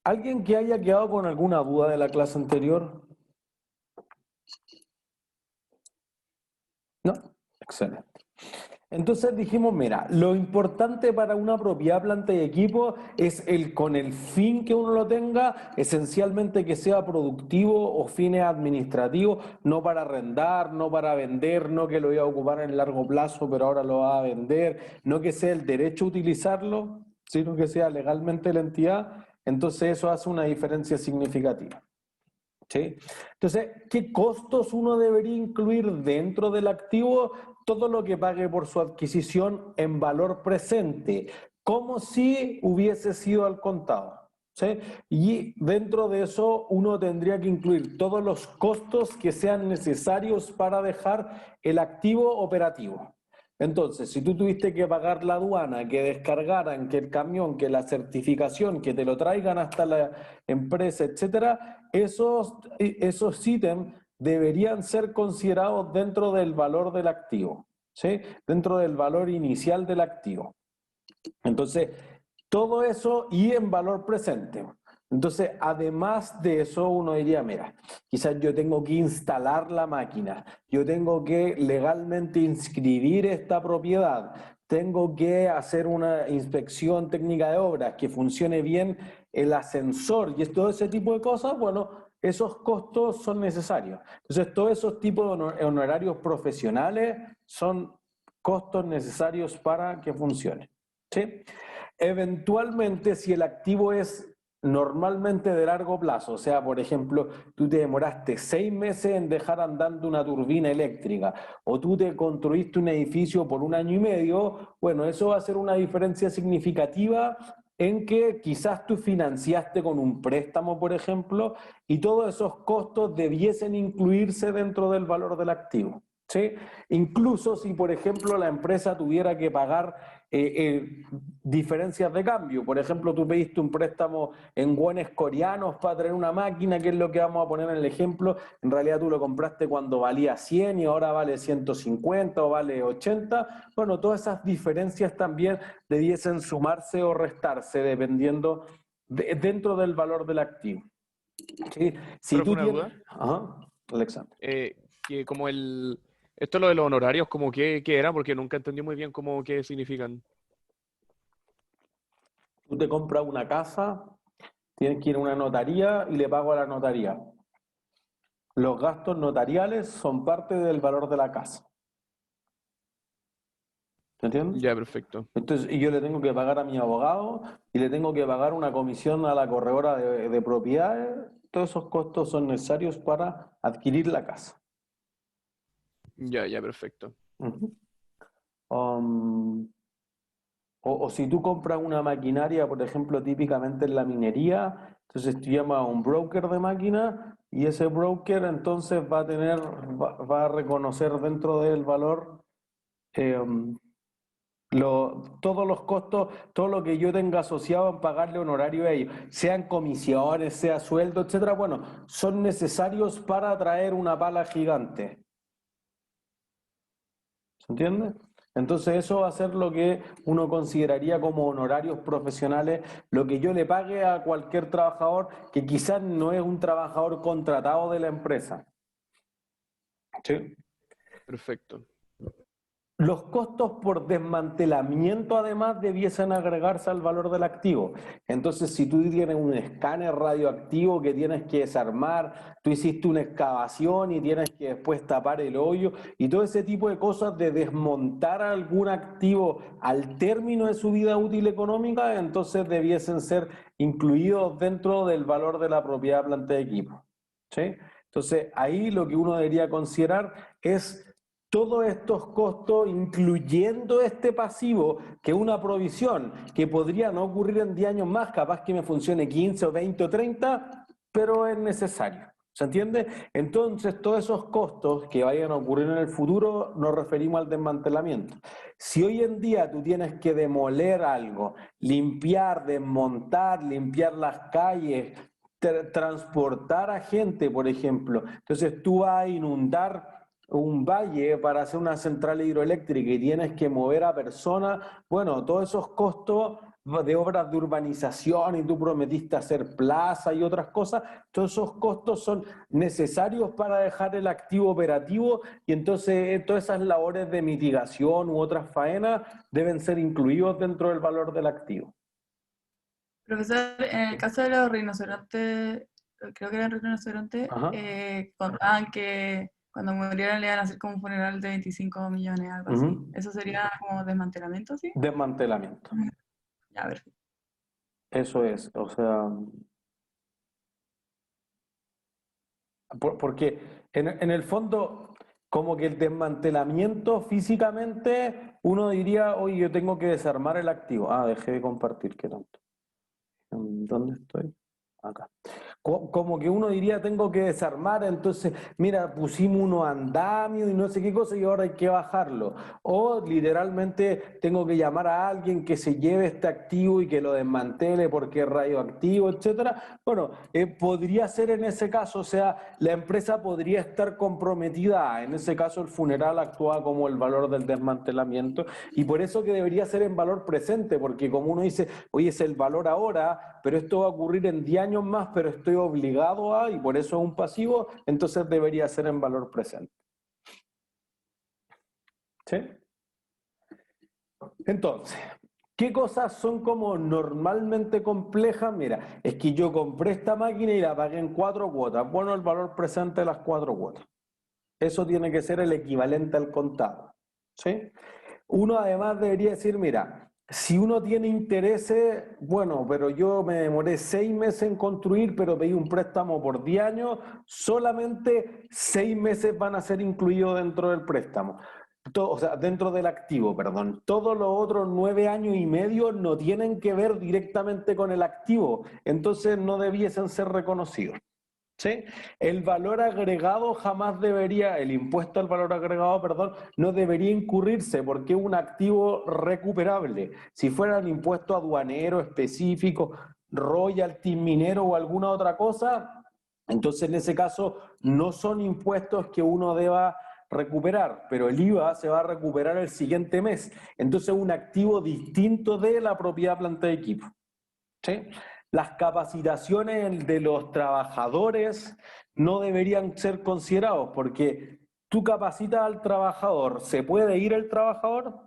¿Alguien que haya quedado con alguna duda de la clase anterior? ¿No? Excelente. Entonces dijimos, mira, lo importante para una propiedad, planta y equipo es con el fin que uno lo tenga, esencialmente que sea productivo o fines administrativos, no para arrendar, no para vender, no que lo iba a ocupar en largo plazo, pero ahora lo va a vender, no que sea el derecho a utilizarlo, sino que sea legalmente la entidad. Entonces eso hace una diferencia significativa. ¿Sí? Entonces, ¿qué costos uno debería incluir dentro del activo? Todo lo que pague por su adquisición en valor presente, como si hubiese sido al contado. ¿Sí? Y dentro de eso uno tendría que incluir todos los costos que sean necesarios para dejar el activo operativo. Entonces, si tú tuviste que pagar la aduana, que descargaran, que el camión, que la certificación, que te lo traigan hasta la empresa, etcétera, esos ítems deberían ser considerados dentro del valor del activo, ¿sí? Dentro del valor inicial del activo. Entonces, todo eso y en valor presente. Entonces, además de eso, uno diría, mira, quizás yo tengo que instalar la máquina, yo tengo que legalmente inscribir esta propiedad, tengo que hacer una inspección técnica de obras, que funcione bien el ascensor y todo ese tipo de cosas, bueno, esos costos son necesarios. Entonces, todos esos tipos de honorarios profesionales son costos necesarios para que funcione. ¿Sí? Eventualmente, si el activo es normalmente de largo plazo, o sea, por ejemplo, tú te demoraste 6 meses en dejar andando una turbina eléctrica o tú te construiste un edificio por 1 año y medio, bueno, eso va a ser una diferencia significativa en que quizás tú financiaste con un préstamo, por ejemplo, y todos esos costos debiesen incluirse dentro del valor del activo. ¿Sí? Incluso si, por ejemplo, la empresa tuviera que pagar diferencias de cambio. Por ejemplo, tú pediste un préstamo en wones coreanos para traer una máquina, que es lo que vamos a poner en el ejemplo. En realidad tú lo compraste cuando valía 100 y ahora vale 150 o vale 80. Bueno, todas esas diferencias también debiesen sumarse o restarse dependiendo dentro del valor del activo. ¿Sí? Si Profe, tú una tienes... duda. Ajá, Alexander. Que como esto lo de los honorarios, como qué era, porque nunca entendí muy bien cómo qué significan. Tú te compras una casa, tienes que ir a una notaría y le pago a la notaría. Los gastos notariales son parte del valor de la casa. ¿Se entiende? Ya, perfecto. Entonces, y yo le tengo que pagar a mi abogado y le tengo que pagar una comisión a la corredora de propiedades. Todos esos costos son necesarios para adquirir la casa. Ya, ya, perfecto. Ujú. Um, o si tú compras una maquinaria, por ejemplo, típicamente en la minería, entonces tú llamas a un broker de máquina y ese broker entonces va a reconocer dentro del valor eh, todos los costos, todo lo que yo tenga asociado en pagarle honorario a ellos, sean comisiones, sea sueldo, etcétera, bueno, son necesarios para atraer una pala gigante. ¿Se entiende? Entonces eso va a ser lo que uno consideraría como honorarios profesionales, lo que yo le pague a cualquier trabajador que quizás no es un trabajador contratado de la empresa. ¿Sí? Perfecto. Los costos por desmantelamiento además debiesen agregarse al valor del activo. Entonces, si tú tienes un escáner radioactivo que tienes que desarmar, tú hiciste una excavación y tienes que después tapar el hoyo y todo ese tipo de cosas de desmontar algún activo al término de su vida útil económica, entonces debiesen ser incluidos dentro del valor de la propiedad, planta de equipo. ¿Sí? Entonces, ahí lo que uno debería considerar es todos estos costos, incluyendo este pasivo, que es una provisión que podría no ocurrir en 10 años más, capaz que me funcione 15 o 20 o 30, pero es necesario. ¿Se entiende? Entonces, todos esos costos que vayan a ocurrir en el futuro nos referimos al desmantelamiento. Si hoy en día tú tienes que demoler algo, limpiar, desmontar, limpiar las calles, transportar a gente, por ejemplo, entonces tú vas a inundar un valle para hacer una central hidroeléctrica y tienes que mover a personas, bueno, todos esos costos de obras de urbanización y tú prometiste hacer plaza y otras cosas, todos esos costos son necesarios para dejar el activo operativo y entonces todas esas labores de mitigación u otras faenas deben ser incluidos dentro del valor del activo. Profesor, en el caso de los rinocerontes, creo que eran rinocerontes, Ajá. contaban que cuando murieran le iban a hacer como un funeral de 25 millones, algo así. Ujú. ¿Eso sería como desmantelamiento, sí? Desmantelamiento. Ya, perfecto. Eso es, o sea, porque en el fondo, como que el desmantelamiento físicamente, uno diría, oye, yo tengo que desarmar el activo. Ah, dejé de compartir, qué tonto. ¿Dónde estoy? Acá. Como que uno diría, tengo que desarmar, entonces, mira, pusimos unos andamios y no sé qué cosa y ahora hay que bajarlo. O literalmente tengo que llamar a alguien que se lleve este activo y que lo desmantele porque es radioactivo, etcétera. Bueno, podría ser en ese caso, o sea, la empresa podría estar comprometida. En ese caso, el funeral actúa como el valor del desmantelamiento y por eso que debería ser en valor presente, porque como uno dice, oye, es el valor ahora, pero esto va a ocurrir en 10 años más, pero estoy obligado a, y por eso es un pasivo, entonces debería ser en valor presente. ¿Sí? Entonces, ¿qué cosas son como normalmente complejas? Mira, es que yo compré esta máquina y la pagué en 4 cuotas. Bueno, el valor presente de las 4 cuotas. Eso tiene que ser el equivalente al contado. ¿Sí? Uno además debería decir, mira, si uno tiene intereses, bueno, pero yo me demoré 6 meses en construir, pero pedí un préstamo por 10 años, solamente 6 meses van a ser incluidos dentro del préstamo. O sea, dentro del activo, perdón. Todos los otros 9 años y medio no tienen que ver directamente con el activo, entonces no debiesen ser reconocidos. ¿Sí? El valor agregado jamás debería, el impuesto al valor agregado, perdón, no debería incurrirse porque es un activo recuperable. Si fuera el impuesto aduanero específico, royalty minero o alguna otra cosa, entonces en ese caso no son impuestos que uno deba recuperar, pero el IVA se va a recuperar el siguiente mes. Entonces es un activo distinto de la propiedad planta de equipo. ¿Sí? Las capacitaciones de los trabajadores no deberían ser considerados porque tú capacitas al trabajador, ¿se puede ir el trabajador?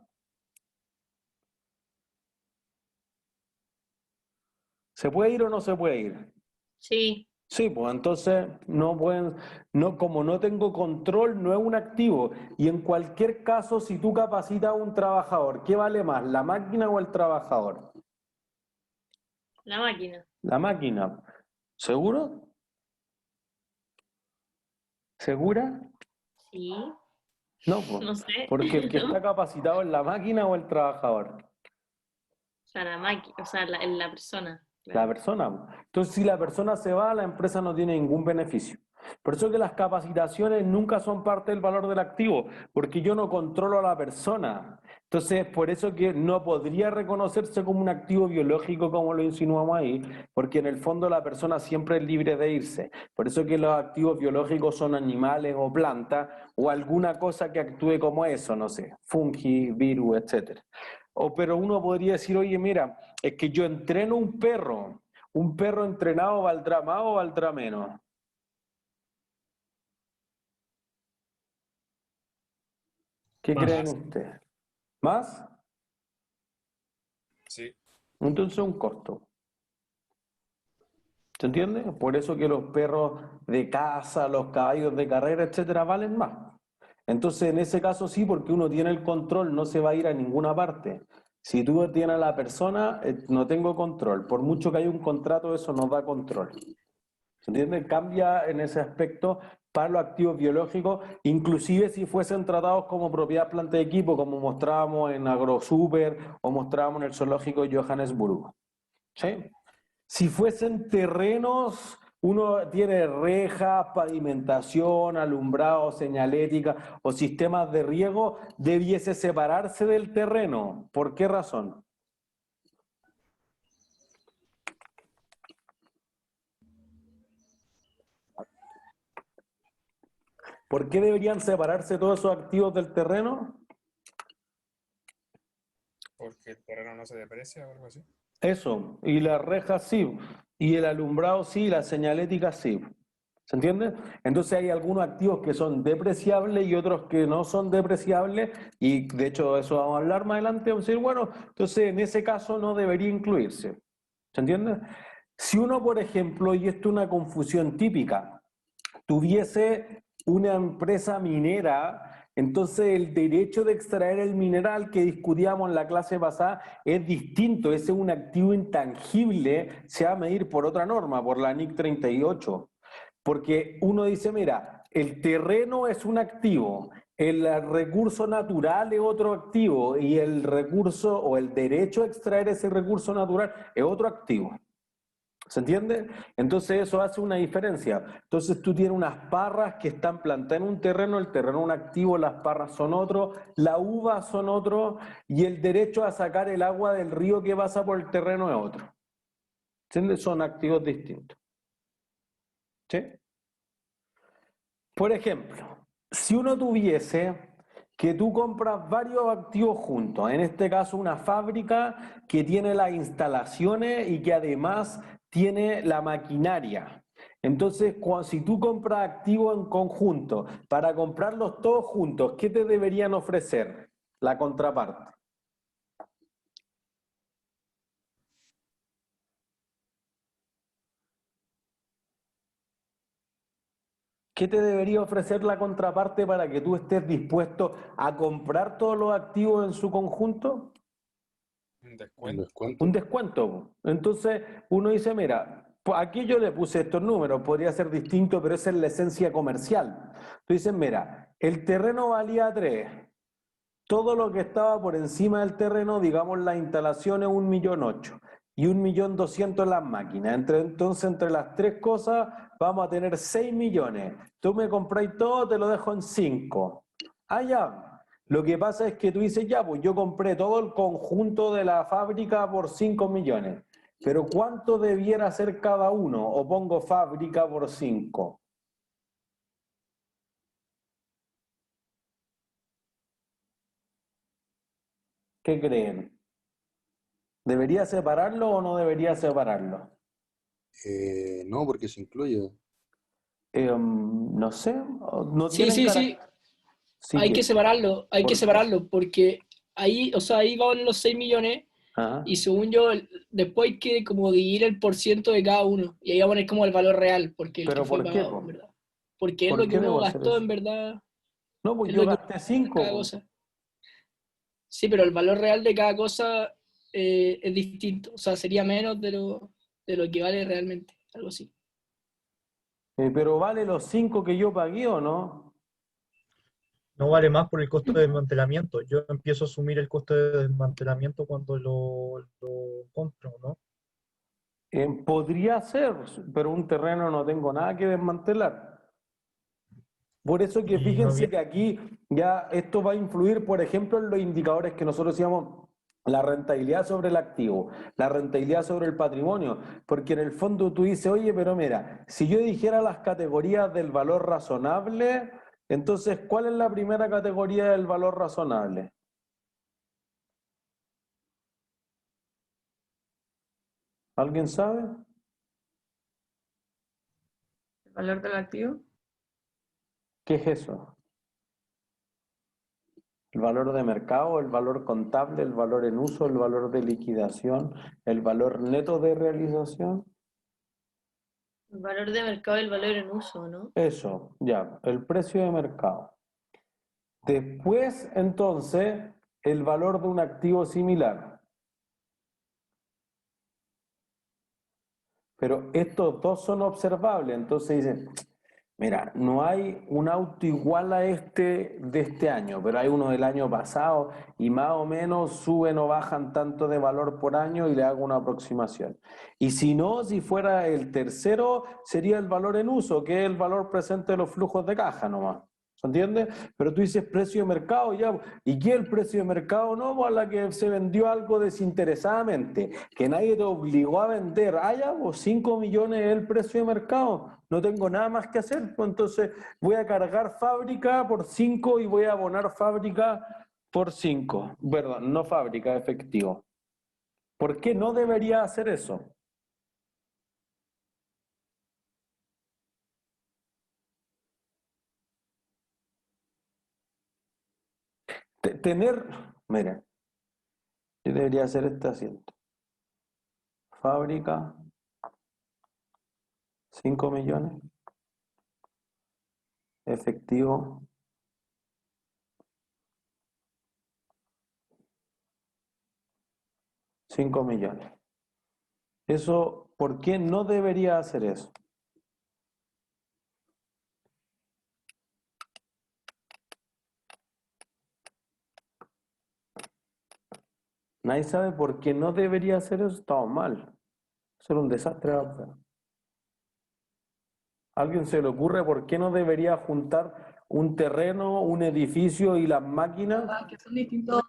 ¿Se puede ir o no se puede ir? Sí, Sí, pues entonces no pueden, no, como no tengo control, no es un activo. Y en cualquier caso, si tú capacitas a un trabajador, ¿qué vale más, la máquina o el trabajador? la máquina. La máquina. ¿Seguro? ¿Segura? Sí, No, pues, no sé. porque el que ¿No? está capacitado es la máquina o el trabajador, O sea, la máquina, o sea, la persona. la Claro. persona. Entonces, si la persona se va, la empresa no tiene ningún beneficio. Por eso que las capacitaciones nunca son parte del valor del activo, porque yo no controlo a la persona. Entonces, por eso que no podría reconocerse como un activo biológico como lo insinuamos ahí, porque en el fondo la persona siempre es libre de irse. Por eso que los activos biológicos son animales o plantas o alguna cosa que actúe como eso, no sé, fungi, virus, etcétera. O, pero uno podría decir, oye, mira, es que yo entreno un perro entrenado valdrá más o valdrá menos. ¿Qué Más. creen ustedes? ¿Más? Sí. Entonces un costo. ¿Se entiende? Por eso que los perros de caza, los caballos de carrera, etcétera, valen más. Entonces, en ese caso sí, porque uno tiene el control, no se va a ir a ninguna parte. Si tú tienes a la persona, no tengo control. Por mucho que haya un contrato, eso no da control. ¿Se entiende? Cambia en ese aspecto para los activos biológicos, inclusive si fuesen tratados como propiedad planta de equipo, como mostrábamos en AgroSuper o mostrábamos en el zoológico de Johannesburgo. ¿Sí? Si fuesen terrenos, uno tiene rejas, pavimentación, alumbrado, señalética o sistemas de riego, debiese separarse del terreno. ¿Por qué razón? ¿Por qué deberían separarse todos esos activos del terreno? Porque el terreno no se deprecia o algo así. Eso, y las rejas sí, y el alumbrado sí, y la señalética sí. ¿Se entiende? Entonces hay algunos activos que son depreciables y otros que no son depreciables, y de hecho eso vamos a hablar más adelante, vamos a decir, bueno, entonces en ese caso no debería incluirse. ¿Se entiende? Si uno, por ejemplo, y esto es una confusión típica, tuviese una empresa minera, entonces el derecho de extraer el mineral que discutíamos en la clase pasada es distinto, ese es un activo intangible, se va a medir por otra norma, por la NIC 38. Porque uno dice, mira, el terreno es un activo, el recurso natural es otro activo y el recurso o el derecho a extraer ese recurso natural es otro activo. ¿Se entiende? Entonces eso hace una diferencia. Entonces tú tienes unas parras que están plantadas en un terreno, el terreno es un activo, las parras son otro, la uva son otro y el derecho a sacar el agua del río que pasa por el terreno es otro. ¿Entiende? Son activos distintos. ¿Sí? Por ejemplo, si uno tuviese que tú compras varios activos juntos, en este caso una fábrica que tiene las instalaciones y que además tiene la maquinaria. Entonces, si tú compras activos en conjunto, para comprarlos todos juntos, ¿qué te deberían ofrecer? La contraparte. ¿Qué te debería ofrecer la contraparte para que tú estés dispuesto a comprar todos los activos en su conjunto? Un Un descuento. descuento. Un descuento. Po. Entonces uno dice, mira, aquí yo le puse estos números, podría ser distinto, pero esa es la esencia comercial. Tú dices, mira, el terreno valía 3, todo lo que estaba por encima del terreno, digamos las instalaciones, 1.000.008 y 1.200.000 las máquinas. Entonces, entre las tres cosas vamos a tener 6 millones. Tú me compráis todo, te lo dejo en 5. Ah, ya. Lo que pasa es que tú dices, ya, pues yo compré todo el conjunto de la fábrica por 5 millones. Pero ¿cuánto debiera ser cada uno? O pongo fábrica por 5. ¿Qué creen? ¿Debería separarlo o no debería separarlo? No, porque se incluye. No sé, no Sí, tienen sí, cara. sí, Sí hay que separarlo, ¿Por qué? porque ahí, o sea, ahí van los 6 millones Ajá. y según yo, después hay que como dividir el porciento de cada uno y ahí va a poner como el valor real, porque el que ¿Pero fue por qué, pagado, en po? verdad. Porque es ¿Por lo que qué uno debo hacer gastó, eso? en verdad, No, pues es yo lo que gasté uno gastó en 5, cada po. cosa. Sí, pero el valor real de cada cosa es distinto, o sea, sería menos de lo que vale realmente, algo así. Pero vale los 5 que yo pagué, ¿o no? No vale más por el costo de desmantelamiento. Yo empiezo a asumir el costo de desmantelamiento cuando lo compro, ¿no? Podría ser, pero un terreno no tengo nada que desmantelar. Por eso que Y no fíjense viene, que aquí ya esto va a influir, por ejemplo, en los indicadores que nosotros decíamos, la rentabilidad sobre el activo, la rentabilidad sobre el patrimonio, porque en el fondo tú dices, oye, pero mira, si yo dijera las categorías del valor razonable, entonces, ¿cuál es la primera categoría del valor razonable? ¿Alguien sabe? ¿El valor del activo? ¿Qué es eso? El valor de mercado, el valor contable, el valor en uso, el valor de liquidación, el valor neto de realización. El valor de mercado y el valor en uso, ¿no? Eso, ya, el precio de mercado. Después, entonces, el valor de un activo similar. Pero estos dos son observables, entonces dicen, mira, no hay un auto igual a este de este año, pero hay uno del año pasado y más o menos suben o bajan tanto de valor por año y le hago una aproximación. Y si no, si fuera el tercero, sería el valor en uso, que es el valor presente de los flujos de caja nomás. ¿Se entiende? Pero tú dices precio de mercado, ya. ¿Y qué es el precio de mercado? No, pues a la que se vendió algo desinteresadamente, que nadie te obligó a vender. Ah, ya, pues 5 millones es el precio de mercado. No tengo nada más que hacer. Pues entonces voy a cargar fábrica por 5 y voy a abonar fábrica por 5. Perdón, no fábrica, efectivo. ¿Por qué no debería hacer eso? Mira, yo debería hacer este asiento. Fábrica, 5 millones. Efectivo, 5 millones. Eso, ¿por qué no debería hacer eso? Nadie sabe por qué no debería hacer eso. Estamos mal. Eso era un desastre. ¿A alguien se le ocurre por qué no debería juntar un terreno, un edificio y las máquinas? Que son distintas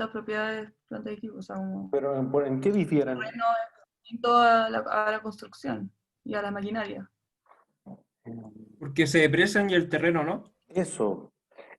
propiedades, planta y equipo, o sea, como ¿Pero en qué difieren? terreno es distinto a la construcción y a la maquinaria. Porque se deprecian y el terreno no. Eso.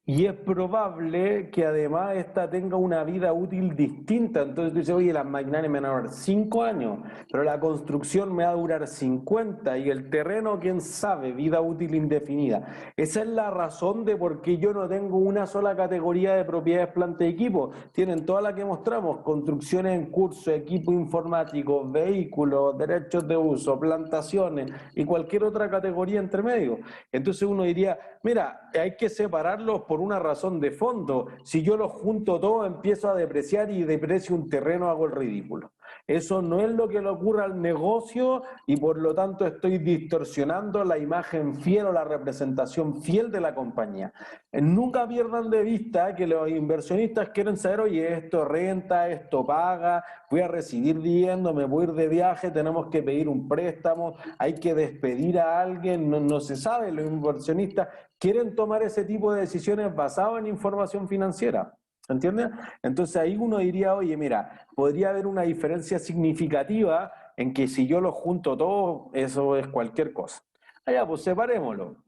Y es probable que además esta tenga una vida útil distinta. Entonces tú dices, oye, las maquinarias me van a durar 5 años, pero la construcción me va a durar 50 y el terreno, quién sabe, vida útil indefinida. Esa es la razón de por qué yo no tengo una sola categoría de propiedades, planta y equipo. Tienen todas las que mostramos, construcciones en curso, equipo informático, vehículos, derechos de uso, plantaciones y cualquier otra categoría entre medio. Entonces uno diría, mira, hay que separarlos por una razón de fondo. Si yo los junto todo, empiezo a depreciar y deprecio un terreno, hago el ridículo. Eso no es lo que le ocurre al negocio y por lo tanto estoy distorsionando la imagen fiel o la representación fiel de la compañía. Nunca pierdan de vista que los inversionistas quieren saber, oye, esto renta, esto paga, voy a recibir dividendos, me voy a ir de viaje, tenemos que pedir un préstamo, hay que despedir a alguien, no se sabe. Los inversionistas quieren tomar ese tipo de decisiones basadas en información financiera. ¿Entiendes? Entonces ahí uno diría, oye, mira, podría haber una diferencia significativa en que si yo los junto todos, eso es cualquier cosa. Allá, pues separémoslo.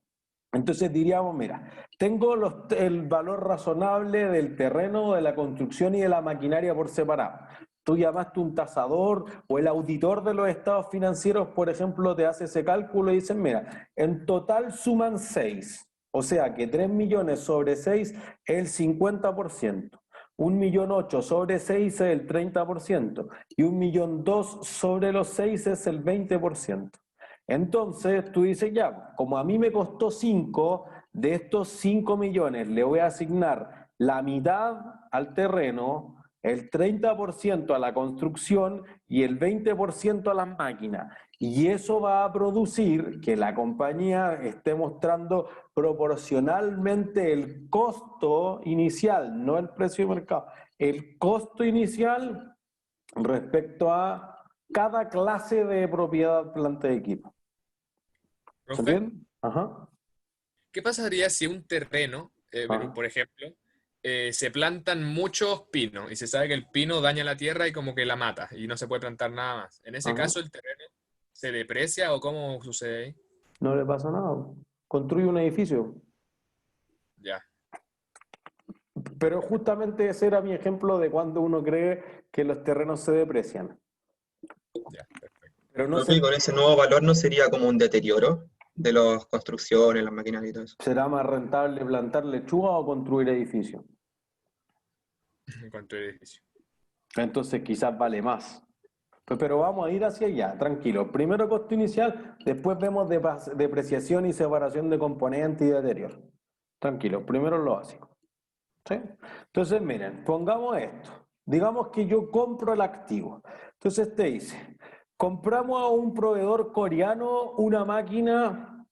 Entonces diríamos, mira, tengo el valor razonable del terreno, de la construcción y de la maquinaria por separado. Tú llamaste un tasador o el auditor de los estados financieros, por ejemplo, te hace ese cálculo y dicen, mira, en total suman 6. O sea que 3 millones sobre 6 es el 50%. 1.000.008 sobre 6 es el 30%. Y 1.002.000 sobre los 6 es el 20%. Entonces tú dices, ya, como a mí me costó 5, de estos 5 millones le voy a asignar la mitad al terreno, el 30% a la construcción y el 20% a las máquinas. Y eso va a producir que la compañía esté mostrando proporcionalmente el costo inicial, no el precio de mercado, el costo inicial respecto a cada clase de propiedad, planta de equipo. ¿Se Profe, entiende? Ajá. ¿qué pasaría si un terreno, Ajá. por ejemplo, se plantan muchos pinos y se sabe que el pino daña la tierra y como que la mata y no se puede plantar nada más? En ese Ajá. caso, ¿el terreno se deprecia o cómo sucede ahí? No le pasa nada. Construye un edificio. Ya. Pero justamente ese era mi ejemplo de cuando uno cree que los terrenos se deprecian. Ya, perfecto. Pero no Profe, y con ese nuevo valor no sería como un deterioro de las construcciones, las maquinarias y todo eso. ¿Será más rentable plantar lechuga o construir edificios? En cuanto al edificio. Entonces quizás vale más. Pero vamos a ir hacia allá, tranquilo. Primero costo inicial, después vemos depreciación y separación de componentes y deterioro. Tranquilo, primero lo básico. ¿Sí? Entonces, miren, pongamos esto. Digamos que yo compro el activo. Entonces te dice, compramos a un proveedor coreano una máquina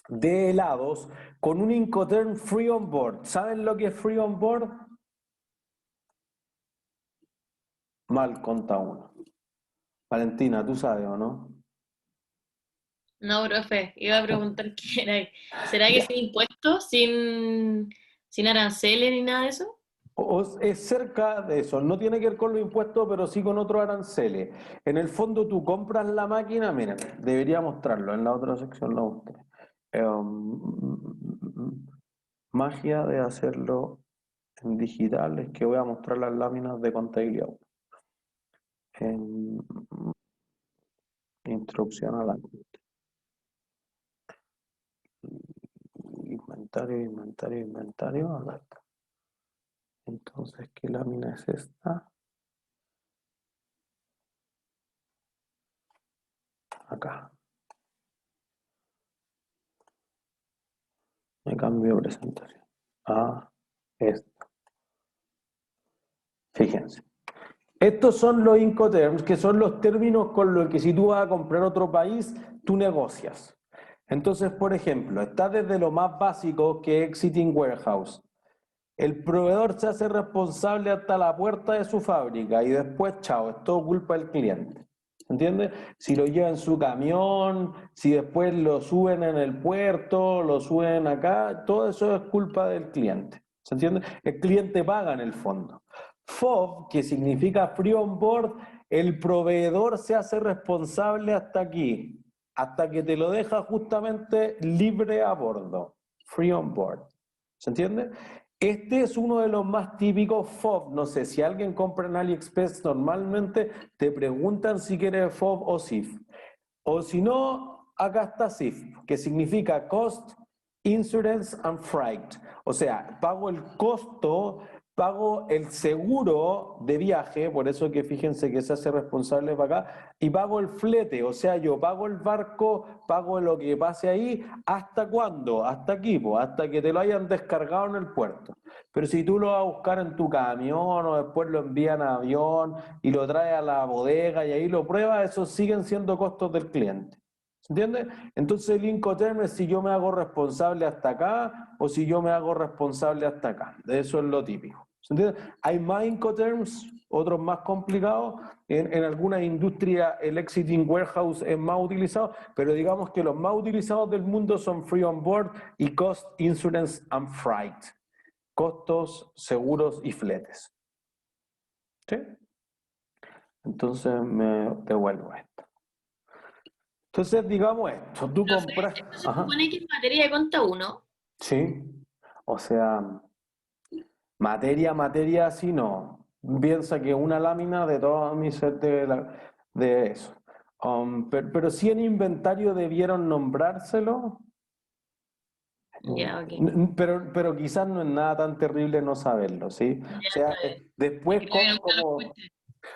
de helados con un Incoterm Free On Board. ¿Saben lo que es Free On Board? Mal conta uno. Valentina, ¿tú sabes o no? No, profe, iba a preguntar qué era. ¿Será que sin impuestos, sin aranceles ni nada de eso? Es cerca de eso, no tiene que ver con los impuestos, pero sí con otros aranceles. En el fondo tú compras la máquina, miren, debería mostrarlo, en la otra sección lo mostré. Magia de hacerlo en digital es que voy a mostrar las láminas de contabilidad. En introducción a la inventario, acá está. Entonces, ¿qué lámina es esta? Acá. Me cambio de presentación a esta. Fíjense. Estos son los Incoterms, que son los términos con los que si tú vas a comprar otro país, tú negocias. Entonces, por ejemplo, está desde lo más básico que es Exiting Warehouse. El proveedor se hace responsable hasta la puerta de su fábrica y después, chao, es todo culpa del cliente. ¿Entiendes? Si lo lleva en su camión, si después lo suben en el puerto, lo suben acá, todo eso es culpa del cliente. ¿Se entiende? El cliente paga en el fondo. FOB, que significa Free On Board, el proveedor se hace responsable hasta aquí, hasta que te lo deja justamente libre a bordo. Free On Board. ¿Se entiende? Este es uno de los más típicos FOB. No sé, si alguien compra en AliExpress, normalmente te preguntan si quiere FOB o CIF. O si no, acá está CIF, que significa Cost, Insurance and Freight. O sea, pago el costo, pago el seguro de viaje, por eso que fíjense que se hace responsable para acá, y pago el flete, o sea, yo pago el barco, pago lo que pase ahí, ¿hasta cuándo? Hasta aquí, pues, hasta que te lo hayan descargado en el puerto. Pero si tú lo vas a buscar en tu camión o después lo envían a avión y lo traes a la bodega y ahí lo pruebas, esos siguen siendo costos del cliente. ¿Se entiende? Entonces el Incoterm es si yo me hago responsable hasta acá o si yo me hago responsable hasta acá. Eso es lo típico. ¿Se entiende? Hay más Incoterms, otros más complicados. En algunas industrias el Exiting Warehouse es más utilizado, pero digamos que los más utilizados del mundo son Free On Board y Cost, Insurance and Freight. Costos, seguros y fletes. ¿Sí? Entonces me devuelvo esto. Entonces, digamos esto, tú compras... Esto se supone que es materia de conta 1. Sí, o sea, materia, sí no. Piensa que una lámina de todo mi set de eso. Pero sí en inventario debieron nombrárselo. Ya, ok. Pero quizás no es nada tan terrible no saberlo, ¿sí? O sea, después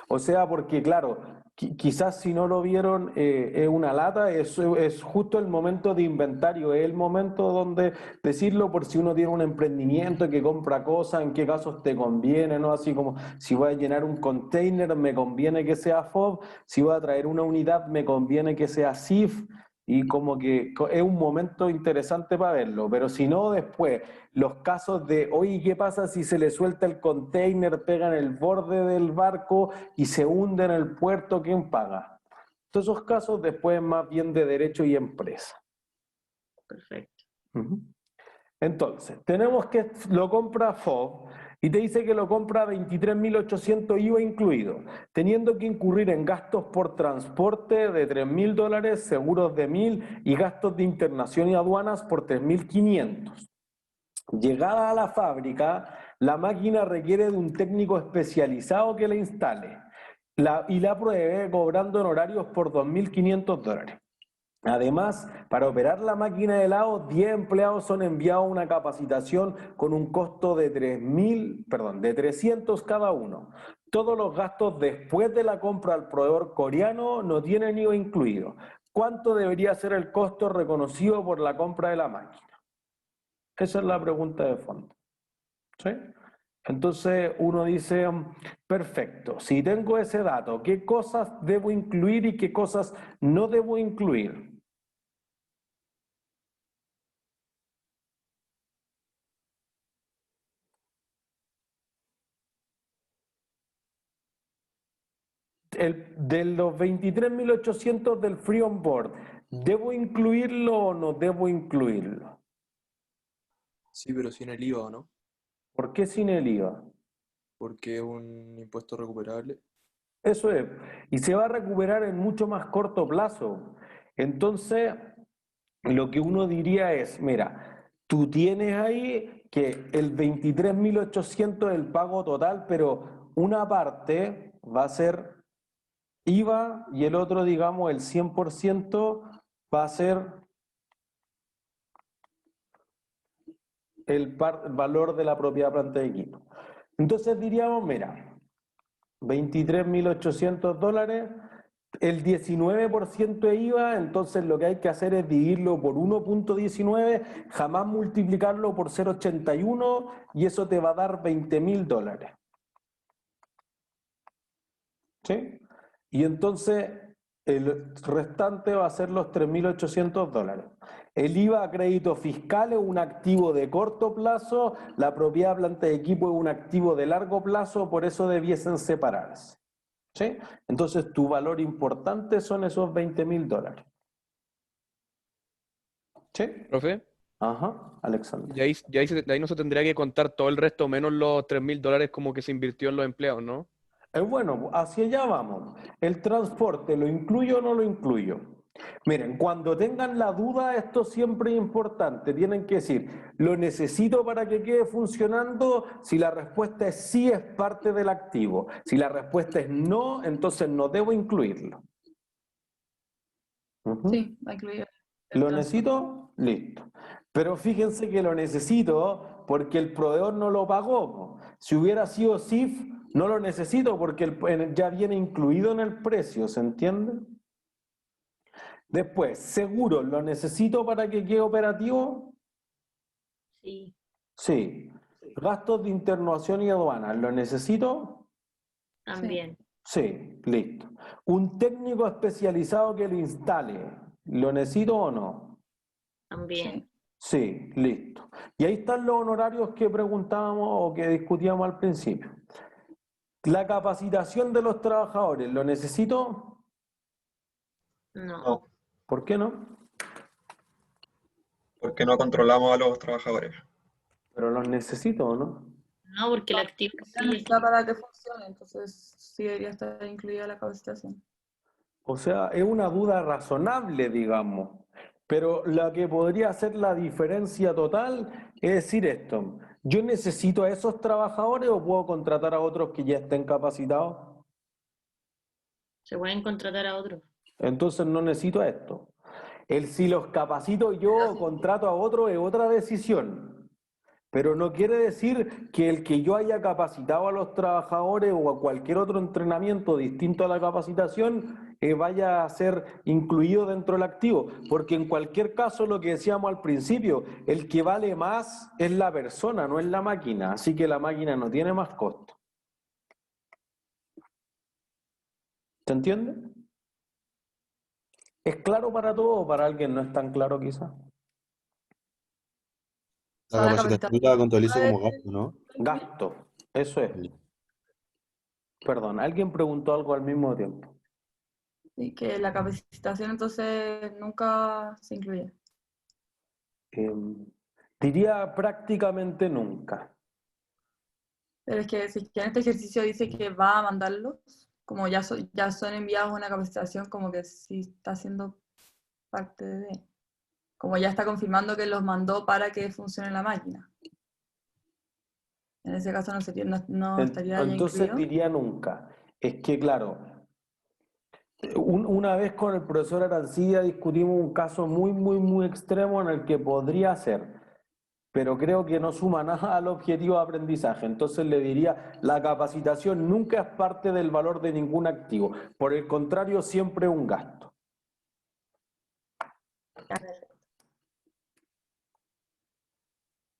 o sea, porque claro, quizás si no lo vieron es una lata, es justo el momento de inventario, es el momento donde decirlo por si uno tiene un emprendimiento que compra cosas, en qué casos te conviene, ¿no? Así como si voy a llenar un container, me conviene que sea FOB, si voy a traer una unidad, me conviene que sea CIF. Y como que es un momento interesante para verlo, pero si no, después, los casos de, oye, ¿qué pasa si se le suelta el container, pega en el borde del barco y se hunde en el puerto? ¿Quién paga? Todos esos casos después más bien de derecho y empresa. Perfecto. Entonces, tenemos que lo compra FOB y te dice que lo compra a 23.800 IVA incluido, teniendo que incurrir en gastos por transporte de $3.000, seguros de 1.000 y gastos de internación y aduanas por 3.500. Llegada a la fábrica, la máquina requiere de un técnico especializado que la instale y la pruebe cobrando honorarios por $2.500. Además, para operar la máquina de helado, 10 empleados son enviados a una capacitación con un costo de 300 cada uno. Todos los gastos después de la compra al proveedor coreano no tienen IVA incluido. ¿Cuánto debería ser el costo reconocido por la compra de la máquina? Esa es la pregunta de fondo. ¿Sí? Entonces uno dice, perfecto, si tengo ese dato, ¿qué cosas debo incluir y qué cosas no debo incluir? De los 23.800 del Free On Board, ¿debo incluirlo o no debo incluirlo? Sí, pero sin el IVA, ¿no? ¿Por qué sin el IVA? Porque es un impuesto recuperable. Eso es, y se va a recuperar en mucho más corto plazo. Entonces, lo que uno diría es, mira, tú tienes ahí que el 23.800 es el pago total, pero una parte va a ser IVA y el otro, digamos, el 100% va a ser el valor de la propiedad planta de equipo. Entonces diríamos, mira, $23.800, el 19% de IVA, entonces lo que hay que hacer es dividirlo por 1.19, jamás multiplicarlo por 0.81 y eso te va a dar $20.000. ¿Sí? Y entonces el restante va a ser los $3.800. El IVA a crédito fiscal es un activo de corto plazo, la propiedad planta de equipo es un activo de largo plazo, por eso debiesen separarse. ¿Sí? Entonces tu valor importante son esos $20.000. ¿Sí? ¿Profe? Ajá, Alexander. Y ahí no se tendría que contar todo el resto menos los $3.000 como que se invirtió en los empleados, ¿no? Bueno, hacia allá vamos. ¿El transporte lo incluyo o no lo incluyo? Miren, cuando tengan la duda, esto siempre es importante. Tienen que decir, ¿lo necesito para que quede funcionando? Si la respuesta es sí, es parte del activo. Si la respuesta es no, entonces no debo incluirlo. Sí, va a incluir el ¿Lo transporte. necesito? Listo. Pero fíjense que lo necesito porque el proveedor no lo pagó. Si hubiera sido SIF, no lo necesito porque ya viene incluido en el precio, ¿se entiende? Después, ¿seguro lo necesito para que quede operativo? Sí. Sí. ¿Gastos de internación y aduanas, lo necesito? También. Sí, listo. ¿Un técnico especializado que lo instale, lo necesito o no? También. Sí, listo. Y ahí están los honorarios que preguntábamos o que discutíamos al principio. ¿La capacitación de los trabajadores, lo necesito? No. No, ¿Por qué no? porque no controlamos a los trabajadores. Pero los necesito o no. No, porque el activo Ya sí está para que funcione, entonces sí debería estar incluida la capacitación. O sea, es una duda razonable, digamos. Pero la que podría hacer la diferencia total es decir esto. ¿Yo necesito a esos trabajadores o puedo contratar a otros que ya estén capacitados? se pueden contratar a otros. Entonces no necesito a esto. Si los capacito yo o contrato a otro es otra decisión. Pero no quiere decir que el que yo haya capacitado a los trabajadores o a cualquier otro entrenamiento distinto a la capacitación vaya a ser incluido dentro del activo. Porque en cualquier caso, lo que decíamos al principio, el que vale más es la persona, no es la máquina. Así que la máquina no tiene más costo. ¿Se entiende? ¿Es claro para todos o para alguien no es tan claro quizás? La capacitación la contabilizo como gasto, ¿no? Gasto, eso es. Perdón, alguien preguntó algo al mismo tiempo. Y que la capacitación entonces nunca se incluye. Diría prácticamente nunca. Pero es que si en este ejercicio dice que va a mandarlos, como ya son enviados a una capacitación, como que sí está siendo parte de... Como ya está confirmando que los mandó para que funcione la máquina. En ese caso no estaría ya Entonces incluido. diría nunca. Es que claro, una vez con el profesor Arancibia discutimos un caso muy extremo en el que podría ser, pero creo que no suma nada al objetivo de aprendizaje. Entonces le diría, la capacitación nunca es parte del valor de ningún activo. Por el contrario, siempre es un gasto.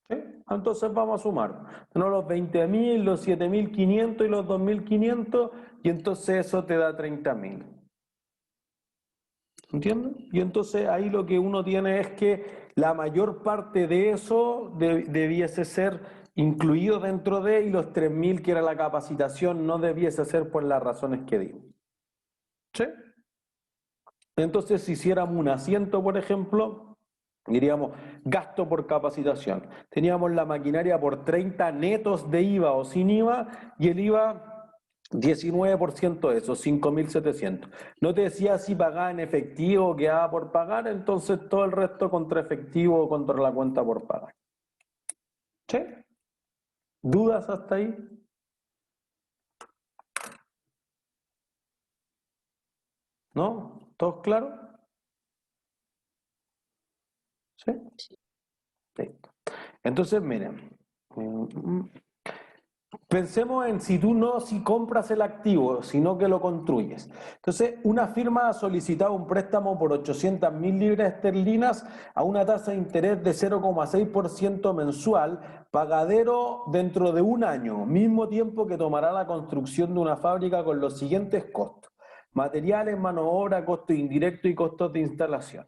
¿Sí? Entonces vamos a sumar. Tenemos los 20.000, los 7.500 y los 2.500 y entonces eso te da 30.000. ¿Entiendes? Y entonces ahí lo que uno tiene es que la mayor parte de eso debiese ser incluido dentro de, y los 3.000 que era la capacitación no debiese ser por las razones que digo. ¿Sí? Entonces si hiciéramos un asiento, por ejemplo, diríamos gasto por capacitación. Teníamos la maquinaria por 30 netos de IVA o sin IVA y el IVA 19% de eso, 5.700. No te decía si pagaba en efectivo o quedaba por pagar, entonces todo el resto contra efectivo o contra la cuenta por pagar. ¿Sí? ¿Dudas hasta ahí? ¿No? ¿Todos claros? ¿Sí? Listo. Entonces, miren, pensemos en si compras el activo, sino que lo construyes. Entonces, una firma ha solicitado un préstamo por 800.000 libras esterlinas a una tasa de interés de 0,6% mensual, pagadero dentro de un año, mismo tiempo que tomará la construcción de una fábrica con los siguientes costos: materiales, mano de obra, costos indirectos y costos de instalación.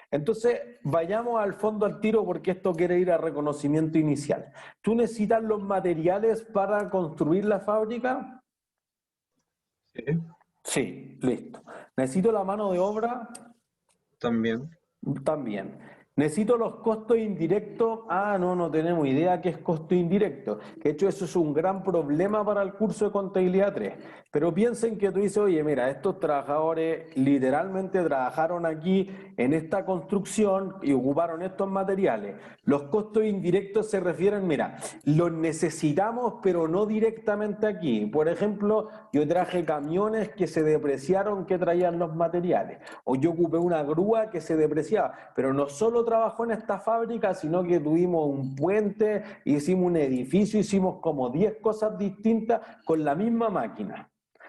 Entonces, vayamos al fondo al tiro porque esto quiere ir a reconocimiento inicial. ¿Tú necesitas los materiales para construir la fábrica? Sí, Sí, listo. ¿Necesito la mano de obra? también. También. ¿Necesito los costos indirectos? Ah, no tenemos idea qué es costo indirecto. De hecho, eso es un gran problema para el curso de contabilidad 3. Pero piensen que tú dices, oye, mira, estos trabajadores literalmente trabajaron aquí en esta construcción y ocuparon estos materiales. Los costos indirectos se refieren, mira, los necesitamos, pero no directamente aquí. Por ejemplo, yo traje camiones que se depreciaron que traían los materiales. O yo ocupé una grúa que se depreciaba. Pero no solo trabajó en esta fábrica, sino que tuvimos un puente, hicimos un edificio, hicimos como 10 cosas distintas con la misma máquina.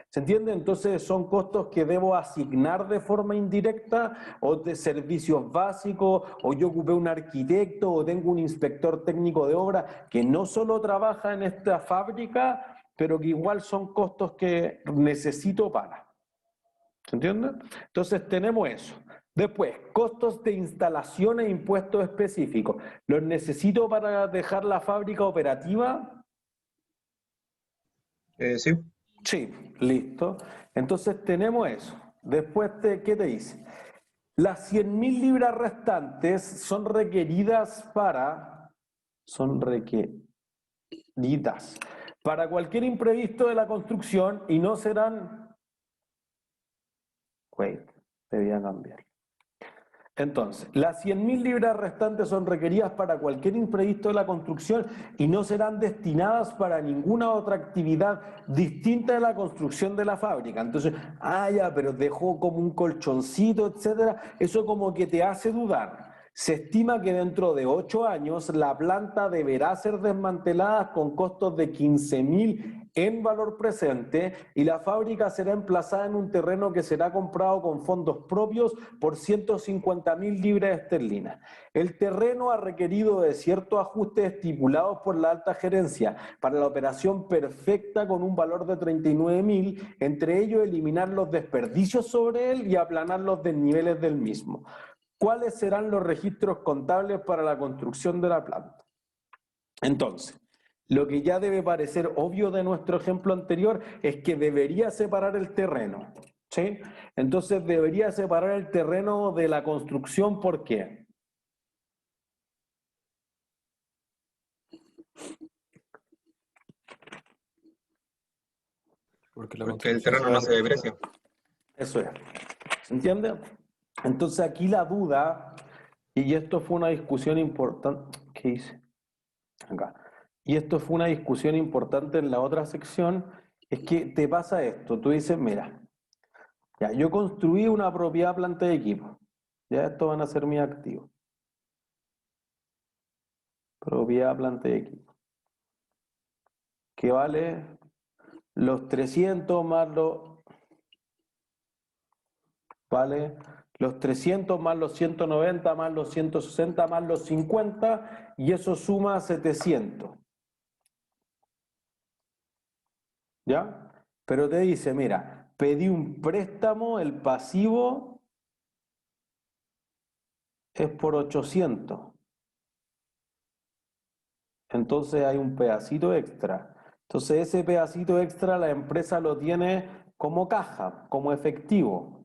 ¿Se entiende? Entonces son costos que debo asignar de forma indirecta, o de servicios básicos, o yo ocupé un arquitecto, o tengo un inspector técnico de obra que no solo trabaja en esta fábrica, pero que igual son costos que necesito para. ¿Se entiende? Entonces tenemos eso. Después, costos de instalación e impuestos específicos. ¿Los necesito para dejar la fábrica operativa? Sí. Sí, listo. Entonces tenemos eso. Después, ¿qué te dice? Las 100.000 libras restantes son requeridas para cualquier imprevisto de la construcción y no serán... debía cambiar. Entonces, las 100.000 libras restantes son requeridas para cualquier imprevisto de la construcción y no serán destinadas para ninguna otra actividad distinta de la construcción de la fábrica. Entonces, pero dejó como un colchoncito, etcétera. Eso como que te hace dudar. Se estima que dentro de 8 años la planta deberá ser desmantelada con costos de 15.000 en valor presente y la fábrica será emplazada en un terreno que será comprado con fondos propios por 150.000 libras esterlinas. El terreno ha requerido de ciertos ajustes estipulados por la alta gerencia para la operación perfecta con un valor de 39.000, entre ellos eliminar los desperdicios sobre él y aplanar los desniveles del mismo. ¿Cuáles serán los registros contables para la construcción de la planta? Entonces, lo que ya debe parecer obvio de nuestro ejemplo anterior es que debería separar el terreno, ¿sí? Entonces debería separar el terreno de la construcción, ¿por qué? Porque el terreno no se deprecia. Eso es. ¿Se entiende? Entonces aquí la duda, y esto fue una discusión importante, ¿qué hice? Acá. Y esto fue una discusión importante en la otra sección, es que te pasa esto, tú dices, mira, ya, yo construí una propiedad planta de equipo, ya estos van a ser mis activos. Propiedad planta de equipo. Que vale los 300 más los... Vale los 300 más los 190 más los 160 más los 50 y eso suma 700. ¿Ya? Pero te dice, mira, pedí un préstamo, el pasivo es por 800. Entonces hay un pedacito extra. Entonces ese pedacito extra la empresa lo tiene como caja, como efectivo.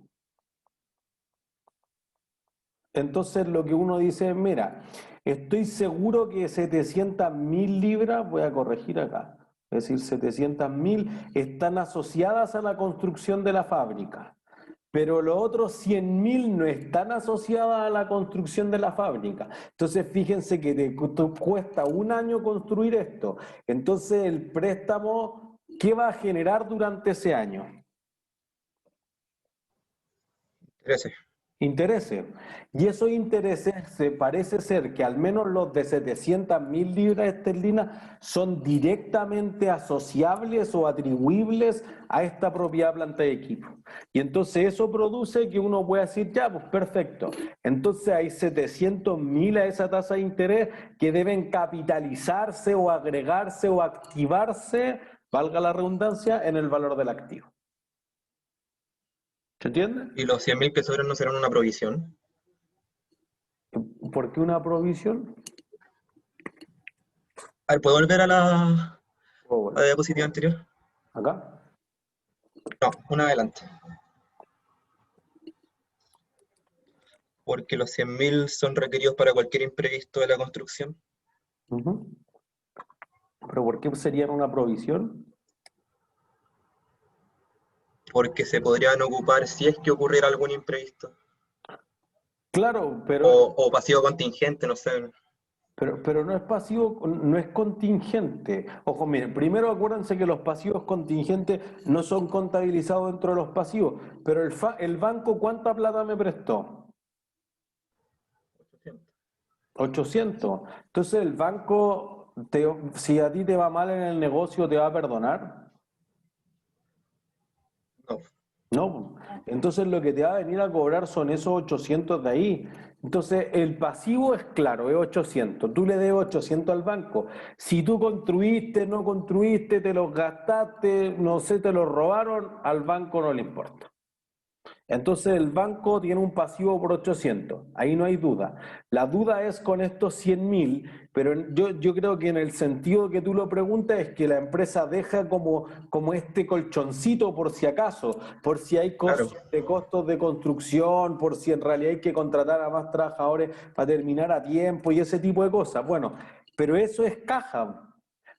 Entonces lo que uno dice es, mira, estoy seguro que 700.000 libras, voy a corregir acá, es decir, 700.000 están asociadas a la construcción de la fábrica. pero los otros 100.000 no están asociados a la construcción de la fábrica. Entonces, fíjense que te cuesta un año construir esto. Entonces, el préstamo, ¿qué va a generar durante ese año? Intereses. Intereses. Y esos intereses se parece ser que al menos los de 700.000 libras esterlinas son directamente asociables o atribuibles a esta propiedad planta de equipo. Y entonces eso produce que uno pueda decir, ya, pues perfecto. Entonces hay 700.000 a esa tasa de interés que deben capitalizarse o agregarse o activarse, valga la redundancia, en el valor del activo. ¿Se entiende? ¿Y los 100.000 que sobran no serán una provisión? ¿Por qué una provisión? A ver, ¿puedo volver a la diapositiva anterior? ¿Acá? No, una adelante. Porque los 100.000 son requeridos para cualquier imprevisto de la construcción. ¿Pero por qué serían una provisión? Porque se podrían ocupar si es que ocurriera algún imprevisto. Claro, pero... O pasivo contingente, no sé. Pero no es pasivo, no es contingente. Ojo, miren, primero acuérdense que los pasivos contingentes no son contabilizados dentro de los pasivos, pero el banco, ¿cuánta plata me prestó? 800. Entonces el banco, si a ti te va mal en el negocio, ¿te va a perdonar? No. No, entonces lo que te va a venir a cobrar son esos 800 de ahí. Entonces el pasivo es claro, es 800. Tú le debes 800 al banco. Si tú construiste, no construiste, te los gastaste, no sé, te los robaron, al banco no le importa. Entonces el banco tiene un pasivo por 800, ahí no hay duda. La duda es con estos 100.000, pero yo creo que en el sentido que tú lo preguntas es que la empresa deja como este colchoncito por si acaso, por si hay costos de construcción, por si en realidad hay que contratar a más trabajadores para terminar a tiempo y ese tipo de cosas. Bueno, pero eso es caja.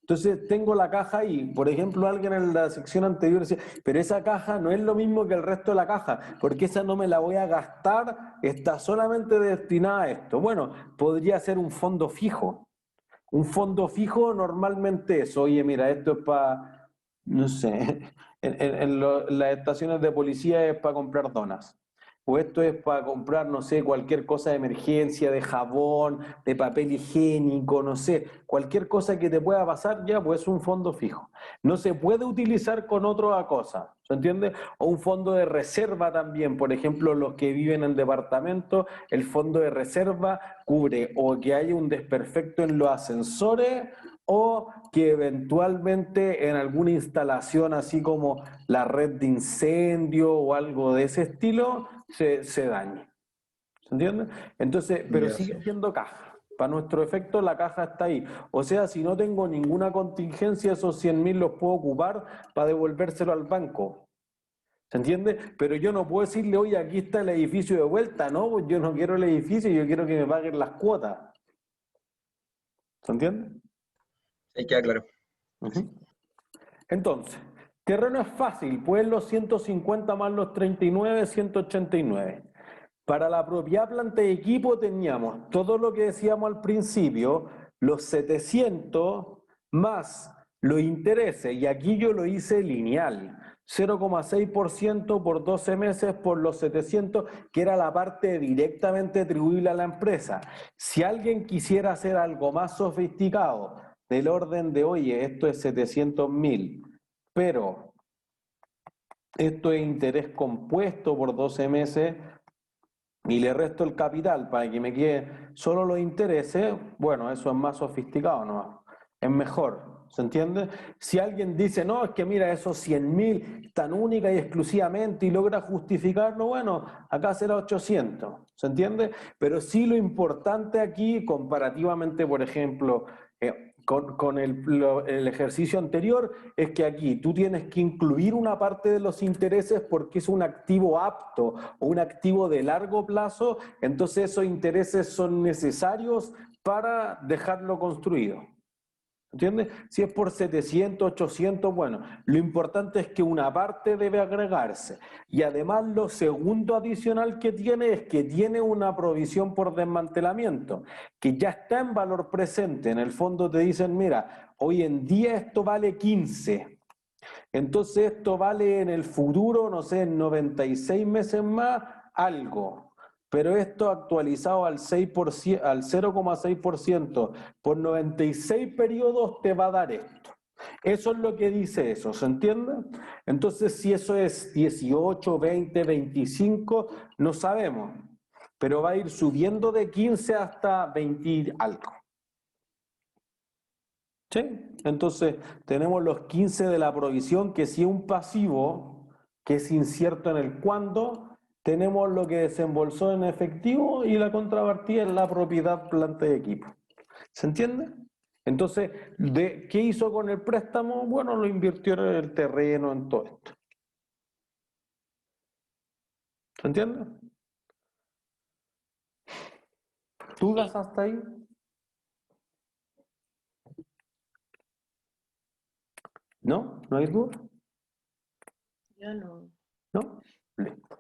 Entonces tengo la caja ahí, por ejemplo alguien en la sección anterior decía, pero esa caja no es lo mismo que el resto de la caja, porque esa no me la voy a gastar, está solamente destinada a esto. Bueno, podría ser un fondo fijo. Un fondo fijo normalmente es, oye mira, esto es para, no sé, en las estaciones de policía es para comprar donas. O esto es para comprar, no sé, cualquier cosa de emergencia, de jabón, de papel higiénico, no sé, cualquier cosa que te pueda pasar, ya pues es un fondo fijo. No se puede utilizar con otra cosa, ¿se entiende? O un fondo de reserva también, por ejemplo, los que viven en departamentos, el fondo de reserva cubre o que haya un desperfecto en los ascensores o que eventualmente en alguna instalación así como la red de incendio o algo de ese estilo se dañe. ¿Se entiende? Entonces, pero sigue siendo caja. Para nuestro efecto la caja está ahí. O sea, si no tengo ninguna contingencia, esos 100.000 los puedo ocupar para devolvérselo al banco. ¿Se entiende? Pero yo no puedo decirle, oye, aquí está el edificio de vuelta. No, pues yo no quiero el edificio, yo quiero que me paguen las cuotas. ¿Se entiende? Ahí queda claro. Entonces, terreno es fácil, pues los 150 más los 39, 189. Para la propiedad planta y equipo teníamos todo lo que decíamos al principio, los 700 más los intereses, y aquí yo lo hice lineal, 0,6% por 12 meses por los 700, que era la parte directamente atribuible a la empresa. Si alguien quisiera hacer algo más sofisticado, del orden de, oye, esto es 700.000, pero esto es interés compuesto por 12 meses y le resto el capital para que me quede solo los intereses, bueno, eso es más sofisticado, ¿no? Es mejor, ¿se entiende? Si alguien dice, no, es que mira, esos 100.000 están única y exclusivamente y logra justificarlo, bueno, acá será 800, ¿se entiende? Pero sí lo importante aquí, comparativamente, por ejemplo, con el ejercicio anterior, es que aquí tú tienes que incluir una parte de los intereses porque es un activo apto o un activo de largo plazo, entonces esos intereses son necesarios para dejarlo construido. ¿Entiendes? Si es por 700, 800, bueno, lo importante es que una parte debe agregarse. Y además lo segundo adicional que tiene es que tiene una provisión por desmantelamiento, que ya está en valor presente. En el fondo te dicen, mira, hoy en día esto vale 15. Entonces esto vale en el futuro, no sé, en 96 meses más, algo. Pero esto actualizado al 6%, al 0,6% por 96 periodos te va a dar esto. Eso es lo que dice eso, ¿se entiende? Entonces, si eso es 18, 20, 25, no sabemos. Pero va a ir subiendo de 15 hasta 20 y algo. ¿Sí? Entonces, tenemos los 15 de la provisión, que si es un pasivo, que es incierto en el cuándo, tenemos lo que desembolsó en efectivo y la contrapartida es la propiedad, planta y equipo. ¿Se entiende? Entonces, ¿qué hizo con el préstamo? Bueno, lo invirtió en el terreno, en todo esto. ¿Se entiende? ¿Dudas hasta ahí? ¿No? ¿No hay duda? Yo no. ¿No? Listo.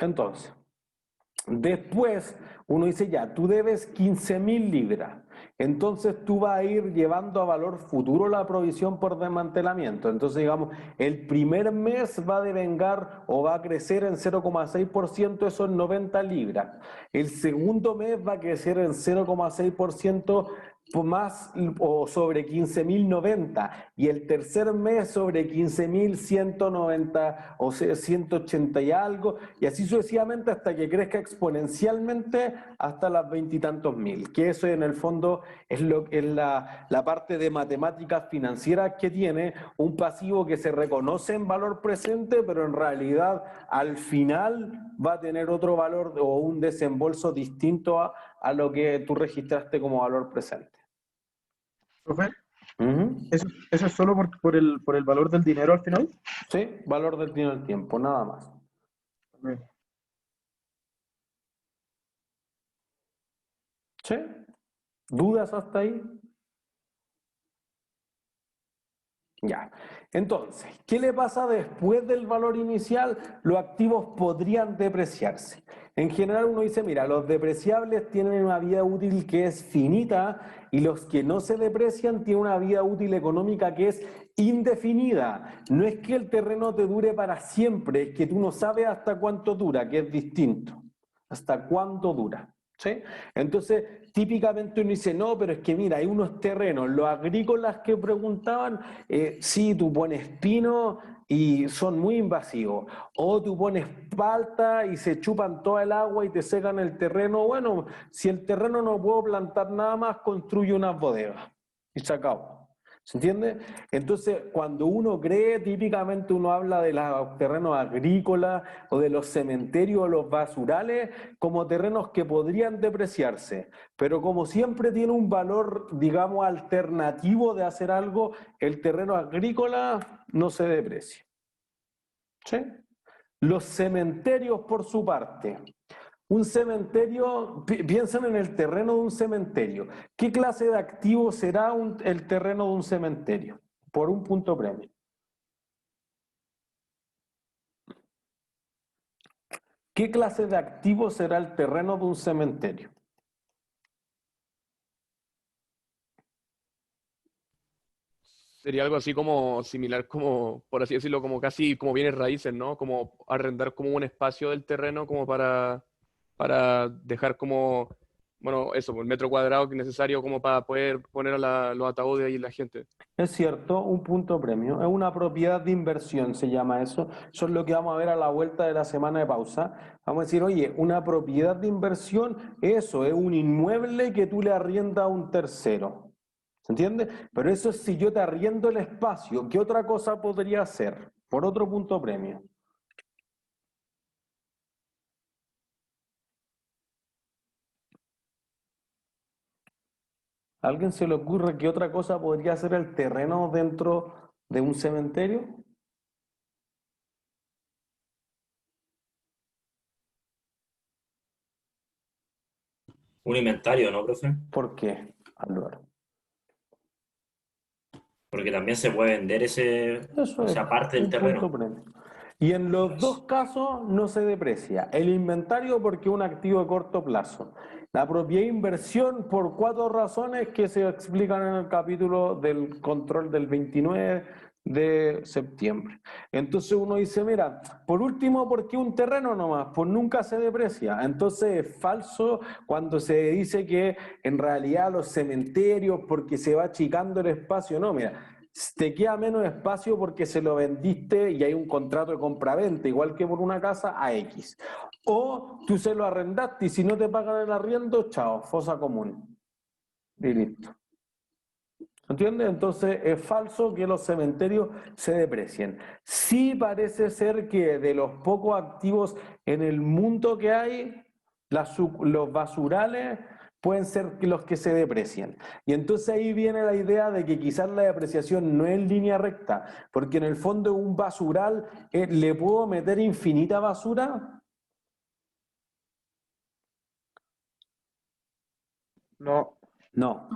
Entonces, después uno dice ya, tú debes 15.000 libras. Entonces tú vas a ir llevando a valor futuro la provisión por desmantelamiento. Entonces, digamos, el primer mes va a devengar o va a crecer en 0,6% esos 90 libras. El segundo mes va a crecer en 0,6% más o sobre 15.090 y el tercer mes sobre 15.190 o sea, 180 y algo y así sucesivamente hasta que crezca exponencialmente hasta las 20 y tantos mil, que eso en el fondo es la parte de matemáticas financieras que tiene un pasivo que se reconoce en valor presente, pero en realidad al final va a tener otro valor o un desembolso distinto a lo que tú registraste como valor presente. Profe, Ujú. ¿eso es solo por el valor del dinero al final? Sí, valor del dinero del tiempo, nada más. Ok. ¿Sí? ¿Dudas hasta ahí? Ya. Entonces, ¿qué le pasa después del valor inicial? Los activos podrían depreciarse. En general uno dice, mira, los depreciables tienen una vida útil que es finita y los que no se deprecian tienen una vida útil económica que es indefinida. No es que el terreno te dure para siempre, es que tú no sabes hasta cuánto dura, que es distinto. ¿Hasta cuánto dura? ¿Sí? Entonces, típicamente uno dice, no, pero es que mira, hay unos terrenos, los agrícolas que preguntaban, sí, tú pones pino y son muy invasivos, o tú pones palta y se chupan toda el agua y te secan el terreno. Bueno, si el terreno no puedo plantar nada más, construye unas bodegas y se acabó. ¿Se entiende? Entonces, cuando uno cree, típicamente uno habla de los terrenos agrícolas o de los cementerios o los basurales como terrenos que podrían depreciarse, pero como siempre tiene un valor, digamos, alternativo de hacer algo, el terreno agrícola no se deprecia. ¿Sí? Los cementerios, por su parte. Un cementerio, piensen en el terreno de un cementerio. ¿Qué clase de activo será el terreno de un cementerio? Por un punto premio. ¿Qué clase de activo será el terreno de un cementerio? Sería algo así como similar, como, por así decirlo, como casi como bienes raíces, ¿no? Como arrendar como un espacio del terreno como para dejar como, bueno, eso, el metro cuadrado que es necesario como para poder poner a los ataúdes ahí la gente. Es cierto, un punto premio. Es una propiedad de inversión, se llama eso. Eso es lo que vamos a ver a la vuelta de la semana de pausa. Vamos a decir, oye, una propiedad de inversión, eso es un inmueble que tú le arriendas a un tercero. ¿Se entiende? Pero eso es si yo te arriendo el espacio. ¿Qué otra cosa podría hacer? Por otro punto premio. ¿A alguien se le ocurre qué otra cosa podría ser el terreno dentro de un cementerio? Un inventario, ¿no, profe? ¿Por qué, Álvaro? Porque también se puede vender Eso es esa parte del un terreno. punto premio. Y en los dos casos no se deprecia. El inventario porque es un activo de corto plazo. La propiedad de inversión por 4 razones que se explican en el capítulo del control del 29 de septiembre. Entonces uno dice, mira, por último, ¿por qué un terreno nomás? Pues nunca se deprecia. Entonces es falso cuando se dice que en realidad los cementerios, porque se va achicando el espacio. No, mira, te queda menos espacio porque se lo vendiste y hay un contrato de compraventa, igual que por una casa, a X. O tú se lo arrendaste y si no te pagan el arriendo, chao, fosa común. Y listo. ¿Entiendes? Entonces es falso que los cementerios se deprecien. Sí parece ser que de los pocos activos en el mundo que hay, los basurales pueden ser los que se deprecien. Y entonces ahí viene la idea de que quizás la depreciación no es en línea recta, porque en el fondo un basural, ¿le puedo meter infinita basura? No. No.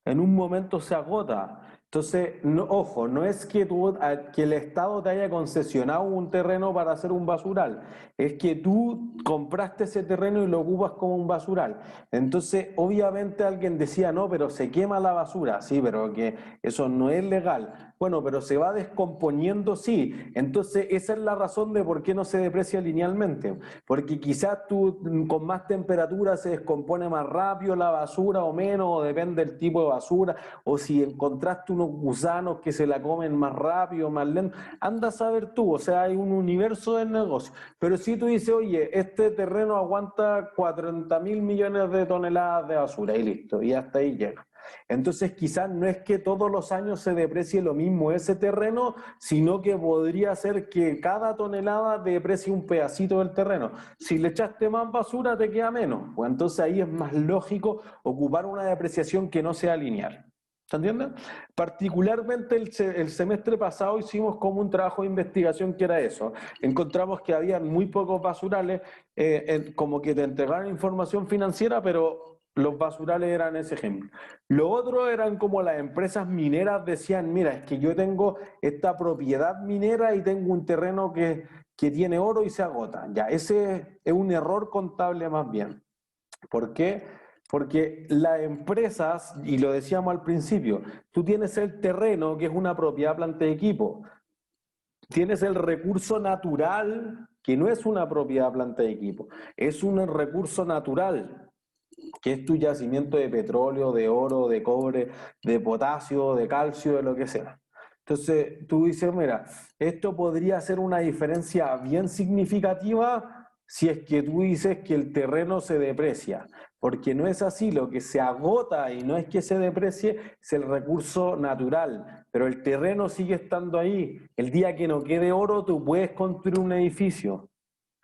En un momento se agota. Entonces, no, ojo, no es que el Estado te haya concesionado un terreno para hacer un basural, es que tú compraste ese terreno y lo ocupas como un basural. Entonces, obviamente alguien decía, no, pero se quema la basura, sí, pero que eso no es legal. Bueno, pero se va descomponiendo, sí. Entonces, esa es la razón de por qué no se deprecia linealmente. Porque quizás tú con más temperatura se descompone más rápido la basura o menos, o depende del tipo de basura, o si encontraste unos gusanos que se la comen más rápido, más lento, anda a saber tú, o sea, hay un universo del negocio. Pero si tú dices, oye, este terreno aguanta 40.000 millones de toneladas de basura y listo, y hasta ahí llega. Entonces quizás no es que todos los años se deprecie lo mismo ese terreno, sino que podría ser que cada tonelada deprecie un pedacito del terreno. Si le echaste más basura te queda menos, pues entonces ahí es más lógico ocupar una depreciación que no sea lineal. ¿Se entiende? Particularmente el semestre pasado hicimos como un trabajo de investigación que era eso. Encontramos que había muy pocos basurales, como que te entregaron información financiera, pero los basurales eran ese ejemplo. Lo otro eran como las empresas mineras decían, mira, es que yo tengo esta propiedad minera y tengo un terreno que tiene oro y se agota. Ya, ese es un error contable más bien. ¿Por qué? Porque las empresas, y lo decíamos al principio, tú tienes el terreno, que es una propiedad planta de equipo. Tienes el recurso natural, que no es una propiedad planta de equipo, es un recurso natural, que es tu yacimiento de petróleo, de oro, de cobre, de potasio, de calcio, de lo que sea. Entonces tú dices, mira, esto podría ser una diferencia bien significativa si es que tú dices que el terreno se deprecia, porque no es así, lo que se agota y no es que se deprecie, es el recurso natural, pero el terreno sigue estando ahí. El día que no quede oro, tú puedes construir un edificio.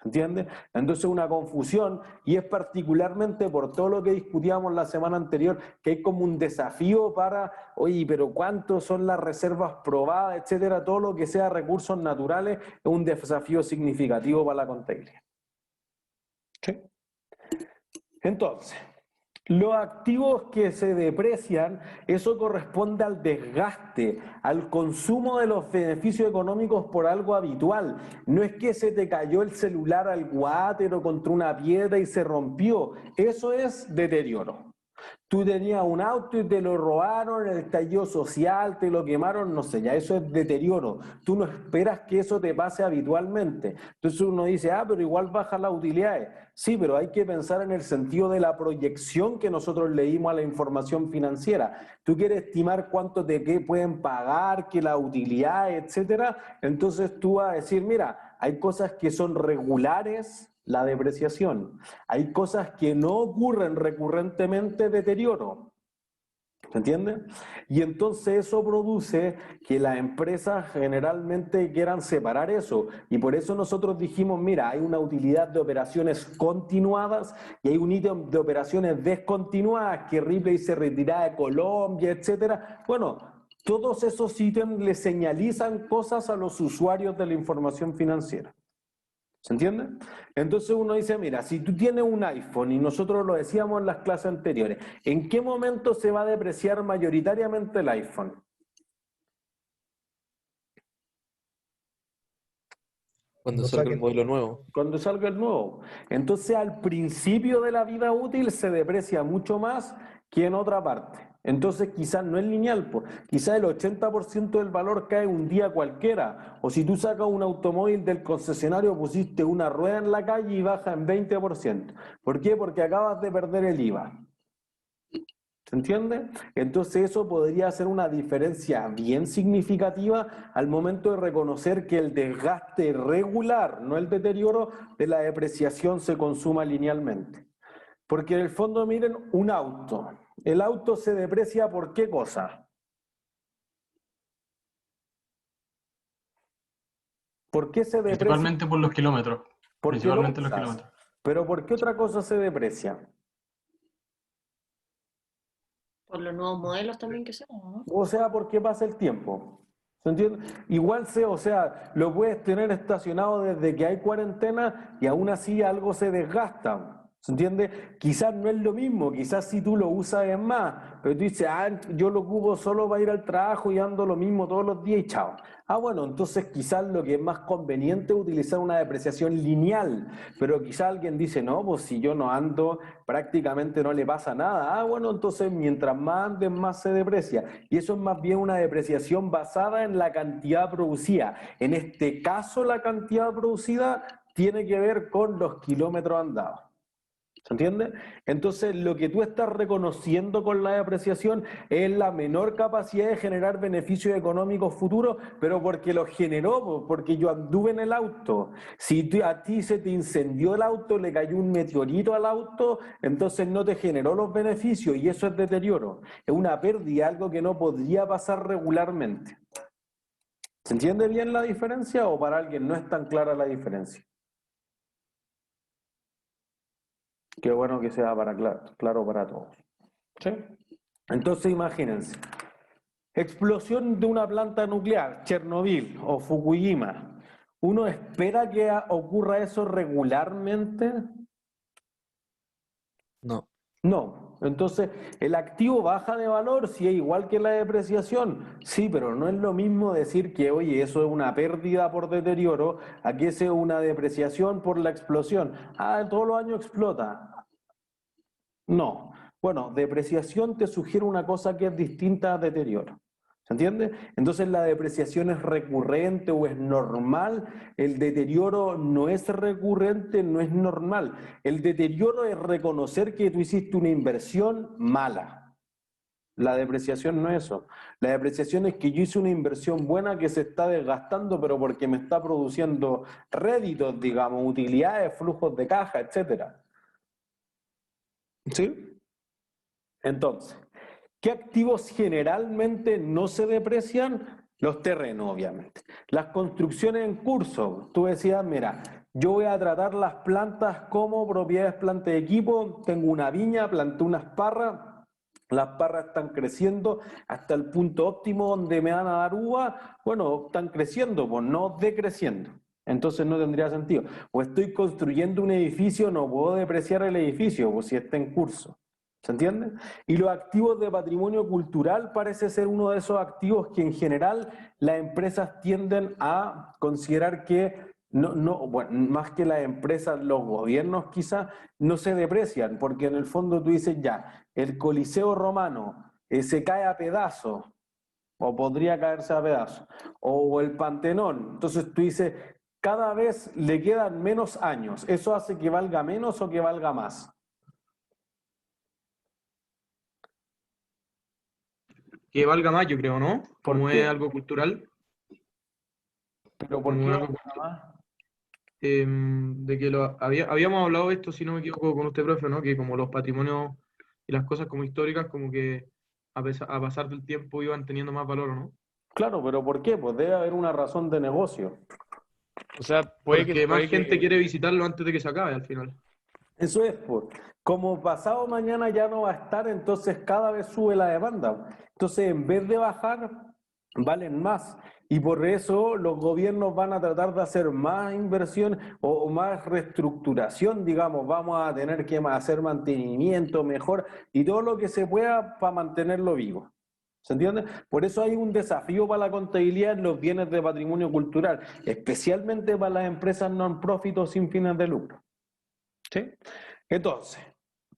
¿Entiendes? Entonces una confusión, y es particularmente por todo lo que discutíamos la semana anterior, que hay como un desafío para, oye, pero ¿cuántos son las reservas probadas, etcétera? Todo lo que sea recursos naturales es un desafío significativo para la contabilidad. ¿Sí? Entonces, los activos que se deprecian, eso corresponde al desgaste, al consumo de los beneficios económicos por algo habitual. No es que se te cayó el celular al water o contra una piedra y se rompió. Eso es deterioro. Tú tenías un auto y te lo robaron, el estallido social, te lo quemaron, no sé, ya eso es deterioro. Tú no esperas que eso te pase habitualmente. Entonces uno dice, pero igual baja las utilidades. Sí, pero hay que pensar en el sentido de la proyección que nosotros leímos a la información financiera. Tú quieres estimar cuánto de qué pueden pagar, que la utilidad, etcétera. Entonces tú vas a decir, mira, hay cosas que son regulares, la depreciación. Hay cosas que no ocurren recurrentemente, deterioro. ¿Se entiende? Y entonces eso produce que las empresas generalmente quieran separar eso. Y por eso nosotros dijimos, mira, hay una utilidad de operaciones continuadas y hay un ítem de operaciones descontinuadas, que Ripley se retira de Colombia, etcétera. Bueno, todos esos ítems le señalizan cosas a los usuarios de la información financiera. ¿Se entiende? Entonces uno dice, mira, si tú tienes un iPhone, y nosotros lo decíamos en las clases anteriores, ¿en qué momento se va a depreciar mayoritariamente el iPhone? Cuando No salga el saquen. modelo nuevo. Cuando salga el nuevo. Entonces, al principio de la vida útil se deprecia mucho más que en otra parte. Entonces, quizás no es lineal, pues. Quizás el 80% del valor cae un día cualquiera. O si tú sacas un automóvil del concesionario, pusiste una rueda en la calle y baja en 20%. ¿Por qué? Porque acabas de perder el IVA. ¿Se entiende? Entonces eso podría ser una diferencia bien significativa al momento de reconocer que el desgaste regular, no el deterioro de la depreciación, se consuma linealmente. Porque en el fondo, miren, un auto. El auto se deprecia ¿por qué cosa? ¿Por qué se deprecia? Principalmente por los kilómetros. Porque lo Principalmente los usas. kilómetros. Pero ¿por qué otra cosa se deprecia? Por los nuevos modelos también que son, ¿no? O sea, porque pasa el tiempo. ¿Se entiende? Igual o sea, lo puedes tener estacionado desde que hay cuarentena y aún así algo se desgasta. ¿Se entiende? Quizás no es lo mismo, quizás si tú lo usas es más, pero tú dices, yo lo ocupo solo para ir al trabajo y ando lo mismo todos los días y chao. Bueno, entonces quizás lo que es más conveniente es utilizar una depreciación lineal, pero quizás alguien dice, no, pues si yo no ando, prácticamente no le pasa nada. Bueno, entonces mientras más andes, más se deprecia. Y eso es más bien una depreciación basada en la cantidad producida. En este caso, la cantidad producida tiene que ver con los kilómetros andados. ¿Se entiende? Entonces, lo que tú estás reconociendo con la depreciación es la menor capacidad de generar beneficios económicos futuros, pero porque los generó, porque yo anduve en el auto. Si a ti se te incendió el auto, le cayó un meteorito al auto, entonces no te generó los beneficios y eso es deterioro. Es una pérdida, algo que no podría pasar regularmente. ¿Se entiende bien la diferencia o para alguien no es tan clara la diferencia? Qué bueno que sea claro para todos. ¿Sí? Entonces imagínense, explosión de una planta nuclear, Chernobyl o Fukushima. ¿Uno espera que ocurra eso regularmente? No. No. Entonces, ¿el activo baja de valor si es igual que la depreciación? Sí, pero no es lo mismo decir que, oye, eso es una pérdida por deterioro, a que es una depreciación por la explosión. Todos los años explota. No. Bueno, depreciación te sugiere una cosa que es distinta a deterioro. ¿Se entiende? Entonces la depreciación es recurrente o es normal, el deterioro no es recurrente, no es normal. El deterioro es reconocer que tú hiciste una inversión mala. La depreciación no es eso. La depreciación es que yo hice una inversión buena que se está desgastando, pero porque me está produciendo réditos, digamos, utilidades, flujos de caja, etc. ¿Sí? Entonces, ¿qué activos generalmente no se deprecian? Los terrenos, obviamente. Las construcciones en curso. Tú decías, mira, yo voy a tratar las plantas como propiedades planta de equipo. Tengo una viña, planté unas parras. Las parras están creciendo hasta el punto óptimo donde me van a dar uva. Bueno, están creciendo, pues no decreciendo. Entonces no tendría sentido. O estoy construyendo un edificio, no puedo depreciar el edificio, pues si está en curso. ¿Se entiende? Y los activos de patrimonio cultural parece ser uno de esos activos que en general las empresas tienden a considerar que, bueno, más que las empresas, los gobiernos quizás no se deprecian, porque en el fondo tú dices ya, el Coliseo Romano se cae a pedazos, o podría caerse a pedazos, o el Pantenón, entonces tú dices, cada vez le quedan menos años, ¿eso hace que valga menos o que valga más? Que valga más, yo creo, ¿no? Como es algo cultural. ¿Pero por qué valga más? De que habíamos hablado de esto, si no me equivoco, con usted, profe, ¿no? Que como los patrimonios y las cosas como históricas, como que a pasar del tiempo iban teniendo más valor, ¿no? Claro, pero ¿por qué? Pues debe haber una razón de negocio. O sea, puede Porque que más gente quiere visitarlo antes de que se acabe al final. Eso es, pues. Como pasado mañana ya no va a estar, entonces cada vez sube la demanda. Entonces, en vez de bajar, valen más. Y por eso los gobiernos van a tratar de hacer más inversión o más reestructuración, digamos. Vamos a tener que hacer mantenimiento mejor y todo lo que se pueda para mantenerlo vivo. ¿Se entiende? Por eso hay un desafío para la contabilidad en los bienes de patrimonio cultural, especialmente para las empresas non-profit o sin fines de lucro. ¿Sí? Entonces,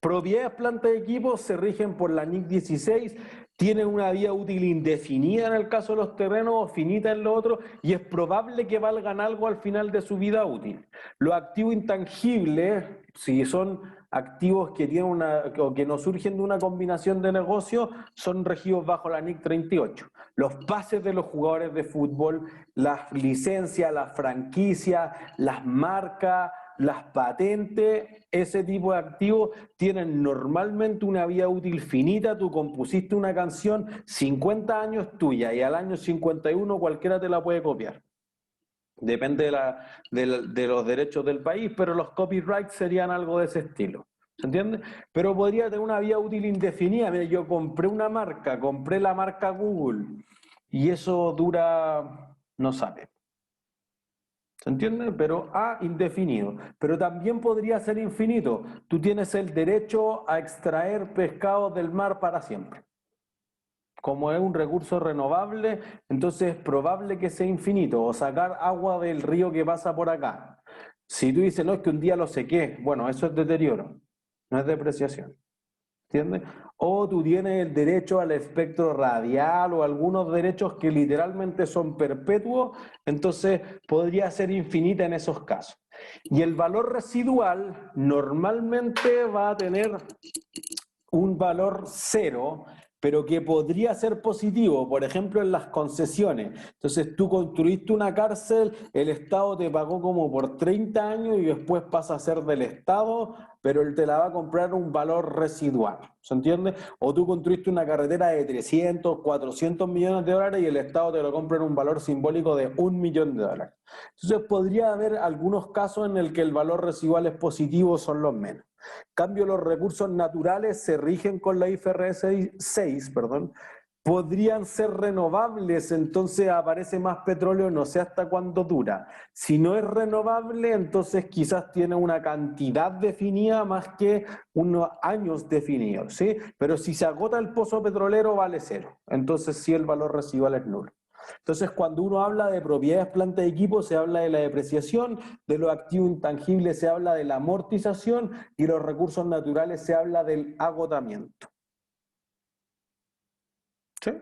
propiedades, plantas y equipos se rigen por la NIC 16, tienen una vida útil indefinida en el caso de los terrenos o finita en lo otro, y es probable que valgan algo al final de su vida útil. Los activos intangibles, si son activos que tienen o que no surgen de una combinación de negocios, son regidos bajo la NIC 38. Los pases de los jugadores de fútbol, las licencias, las franquicias, las marcas, las patentes, ese tipo de activos tienen normalmente una vida útil finita. Tú compusiste una canción, 50 años tuya, y al año 51 cualquiera te la puede copiar. Depende de los derechos del país, pero los copyrights serían algo de ese estilo. ¿Se entiende? Pero podría tener una vida útil indefinida. Mira, yo compré una marca, compré la marca Google, y eso dura, no sabe. ¿Se entiende? Pero indefinido. Pero también podría ser infinito. Tú tienes el derecho a extraer pescado del mar para siempre. Como es un recurso renovable, entonces es probable que sea infinito. O sacar agua del río que pasa por acá. Si tú dices, no, es que un día lo sequé, bueno, eso es deterioro, no es depreciación. ¿Entiendes? O tú tienes el derecho al espectro radial o algunos derechos que literalmente son perpetuos, entonces podría ser infinita en esos casos. Y el valor residual normalmente va a tener un valor cero, pero que podría ser positivo, por ejemplo en las concesiones. Entonces tú construiste una cárcel, el Estado te pagó como por 30 años y después pasa a ser del Estado, pero él te la va a comprar un valor residual, ¿se entiende? O tú construiste una carretera de 300, 400 millones de dólares y el Estado te lo compra en un valor simbólico de $1 millón. Entonces podría haber algunos casos en el que el valor residual es positivo, son los menos. En cambio, los recursos naturales se rigen con la IFRS 6, podrían ser renovables, entonces aparece más petróleo, no sé hasta cuándo dura. Si no es renovable, entonces quizás tiene una cantidad definida más que unos años definidos, ¿sí? Pero si se agota el pozo petrolero, vale cero. Entonces sí, el valor residual es nulo. Entonces, cuando uno habla de propiedades, plantas y equipos, se habla de la depreciación, de los activos intangibles se habla de la amortización y los recursos naturales se habla del agotamiento. ¿Sí?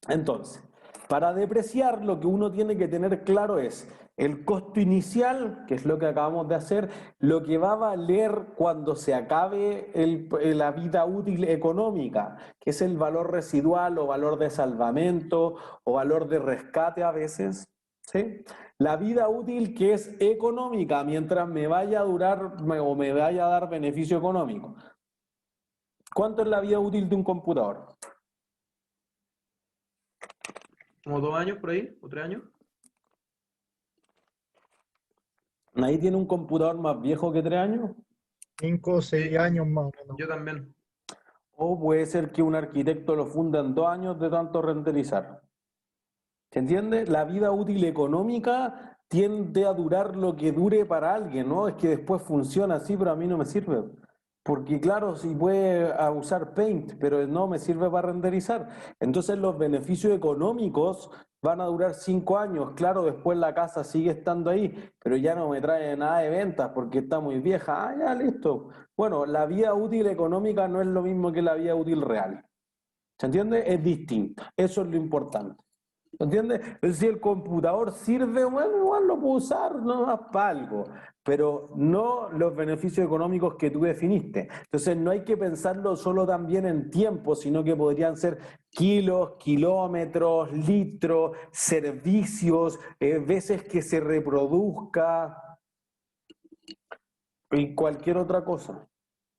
Entonces, para depreciar lo que uno tiene que tener claro es el costo inicial, que es lo que acabamos de hacer, lo que va a valer cuando se acabe la vida útil económica, que es el valor residual o valor de salvamento o valor de rescate a veces, ¿sí? La vida útil que es económica mientras me vaya a durar o me vaya a dar beneficio económico. ¿Cuánto es la vida útil de un computador? ¿Como 2 años por ahí? ¿O 3 años? ¿Nadie tiene un computador más viejo que 3 años? 5 o 6 años más o menos. Yo también. O puede ser que un arquitecto lo funda en 2 años de tanto renderizar. ¿Se entiende? La vida útil económica tiende a durar lo que dure para alguien, ¿no? Es que después funciona así, pero a mí no me sirve. Porque claro, sí puede usar Paint, pero no me sirve para renderizar. Entonces los beneficios económicos van a durar 5 años. Claro, después la casa sigue estando ahí, pero ya no me trae nada de ventas porque está muy vieja. Ya, listo. Bueno, la vida útil económica no es lo mismo que la vida útil real. ¿Se entiende? Es distinta. Eso es lo importante. ¿Se entiende? Si el computador sirve, bueno, igual lo puedo usar, no más para algo, pero no los beneficios económicos que tú definiste. Entonces no hay que pensarlo solo también en tiempo, sino que podrían ser kilos, kilómetros, litros, servicios, veces que se reproduzca y cualquier otra cosa.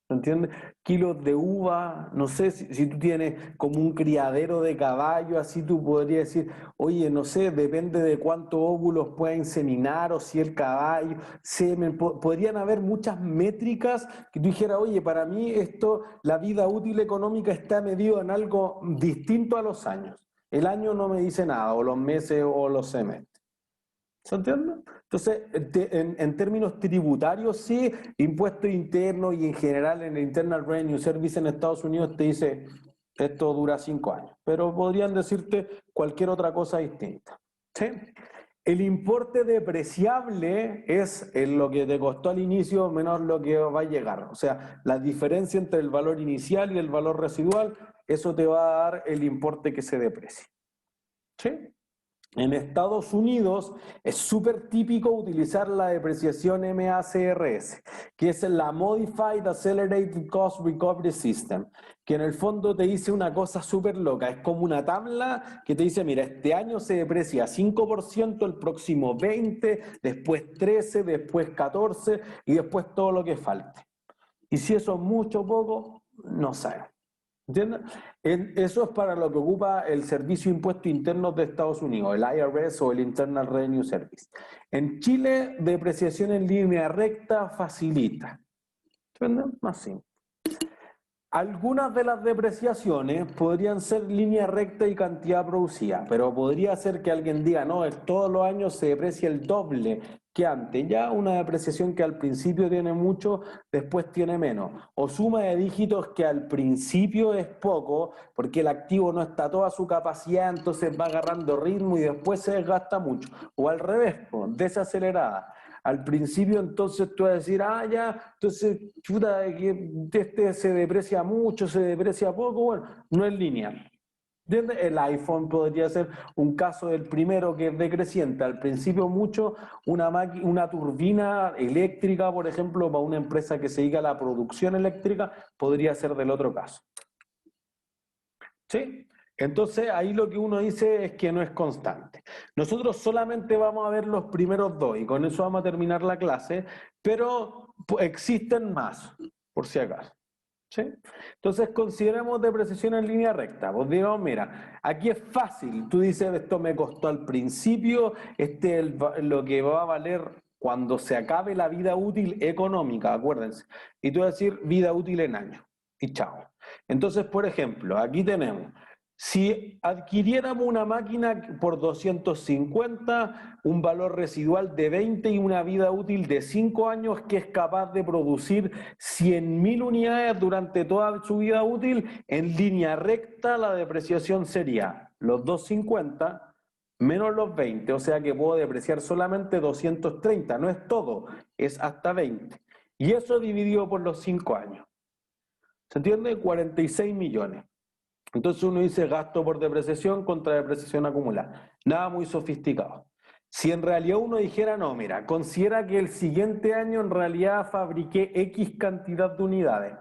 ¿Entiendes? Kilos de uva, no sé, si tú tienes como un criadero de caballo, así tú podrías decir, oye, no sé, depende de cuántos óvulos pueda inseminar o si el caballo, podrían haber muchas métricas que tú dijeras, oye, para mí esto, la vida útil económica está medido en algo distinto a los años. El año no me dice nada, o los meses o los semestres. ¿Se entiende? Entonces, en términos tributarios, sí, impuestos internos y en general en el Internal Revenue Service en Estados Unidos te dice Esto dura 5 años, pero podrían decirte cualquier otra cosa distinta. ¿Sí? El importe depreciable es lo que te costó al inicio menos lo que va a llegar. O sea, la diferencia entre el valor inicial y el valor residual, eso te va a dar el importe que se deprecia. ¿Sí? En Estados Unidos es súper típico utilizar la depreciación MACRS, que es la Modified Accelerated Cost Recovery System, que en el fondo te dice una cosa súper loca, es como una tabla que te dice, mira, este año se deprecia 5%, el próximo 20%, después 13%, después 14% y después todo lo que falte. Y si eso es mucho o poco, no sabes. ¿Entienden? Eso es para lo que ocupa el Servicio de Impuestos Internos de Estados Unidos, el IRS o el Internal Revenue Service. En Chile, depreciación en línea recta facilita. ¿Entienden? Más simple. Algunas de las depreciaciones podrían ser línea recta y cantidad producida, pero podría ser que alguien diga, no, todos los años se deprecia el doble que antes. Ya una depreciación que al principio tiene mucho, después tiene menos. O suma de dígitos que al principio es poco, porque el activo no está a toda su capacidad, entonces va agarrando ritmo y después se desgasta mucho. O al revés, desacelerada. Al principio entonces tú vas a decir, ya, entonces, chuta, este se deprecia mucho, se deprecia poco, bueno, no es lineal. ¿Entiendes? El iPhone podría ser un caso del primero que es decreciente. Al principio mucho, una turbina eléctrica, por ejemplo, para una empresa que se dedica a la producción eléctrica, podría ser del otro caso. ¿Sí? Entonces, ahí lo que uno dice es que no es constante. Nosotros solamente vamos a ver los primeros dos y con eso vamos a terminar la clase, pero existen más, por si acaso. ¿Sí? Entonces, consideremos depreciación en línea recta. Pues digamos, mira, aquí es fácil. Tú dices, esto me costó al principio, este es lo que va a valer cuando se acabe la vida útil económica, acuérdense. Y tú vas a decir vida útil en años. Y chao. Entonces, por ejemplo, aquí tenemos, si adquiriéramos una máquina por 250, un valor residual de 20 y una vida útil de 5 años que es capaz de producir 100.000 unidades durante toda su vida útil, en línea recta la depreciación sería los 250 menos los 20, o sea que puedo depreciar solamente 230, no es todo, es hasta 20. Y eso dividido por los 5 años. ¿Se entiende? 46 millones. Entonces uno dice gasto por depreciación contra depreciación acumulada. Nada muy sofisticado. Si en realidad uno dijera, no, mira, considera que el siguiente año en realidad fabriqué X cantidad de unidades.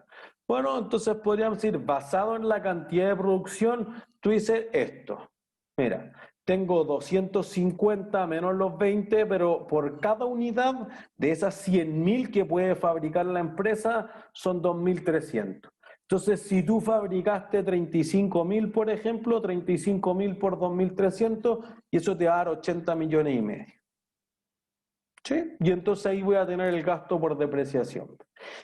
Bueno, entonces podríamos decir, basado en la cantidad de producción, tú dices esto. Mira, tengo 250 menos los 20, pero por cada unidad de esas 100.000 que puede fabricar la empresa son 2.300. Entonces, si tú fabricaste 35.000, por ejemplo, 35.000 por 2.300, y eso te va a dar 80 millones y medio. ¿Sí? Y entonces ahí voy a tener el gasto por depreciación.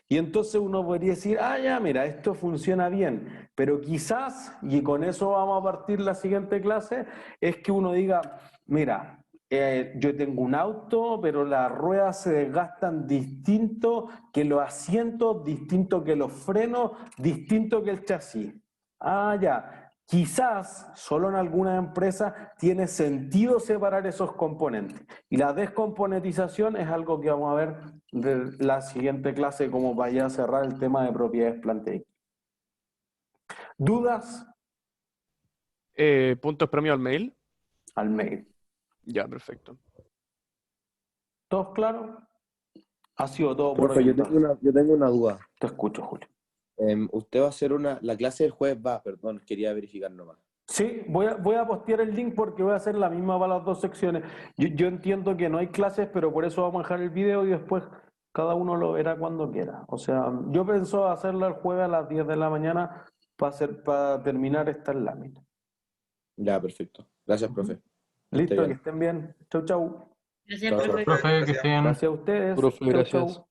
Y entonces uno podría decir, ya, mira, esto funciona bien, pero quizás, y con eso vamos a partir la siguiente clase, es que uno diga, mira, yo tengo un auto, pero las ruedas se desgastan distinto que los asientos, distinto que los frenos, distinto que el chasis. Ya. Quizás, solo en algunas empresas, tiene sentido separar esos componentes. Y la descomponentización es algo que vamos a ver de la siguiente clase, como vaya a cerrar el tema de propiedades planta y equipo. ¿Dudas? ¿Puntos premio al mail? Al mail. Ya, perfecto. ¿Todos claros? Ha sido todo por Profe, hoy. yo tengo una duda. Te escucho, Julio. Usted va a hacer la clase del jueves, perdón, quería verificar nomás. Sí, voy a postear el link porque voy a hacer la misma para las dos secciones. Yo entiendo que no hay clases, pero por eso vamos a dejar el video y después cada uno lo verá cuando quiera. O sea, yo pienso hacerla el jueves a las 10 de la mañana para terminar estas láminas. Ya, perfecto. Gracias, profe. Listo, que estén bien. Chau, chau. Gracias, profe. Profe, que estén. Gracias a ustedes. Profe, Chau, gracias. chau.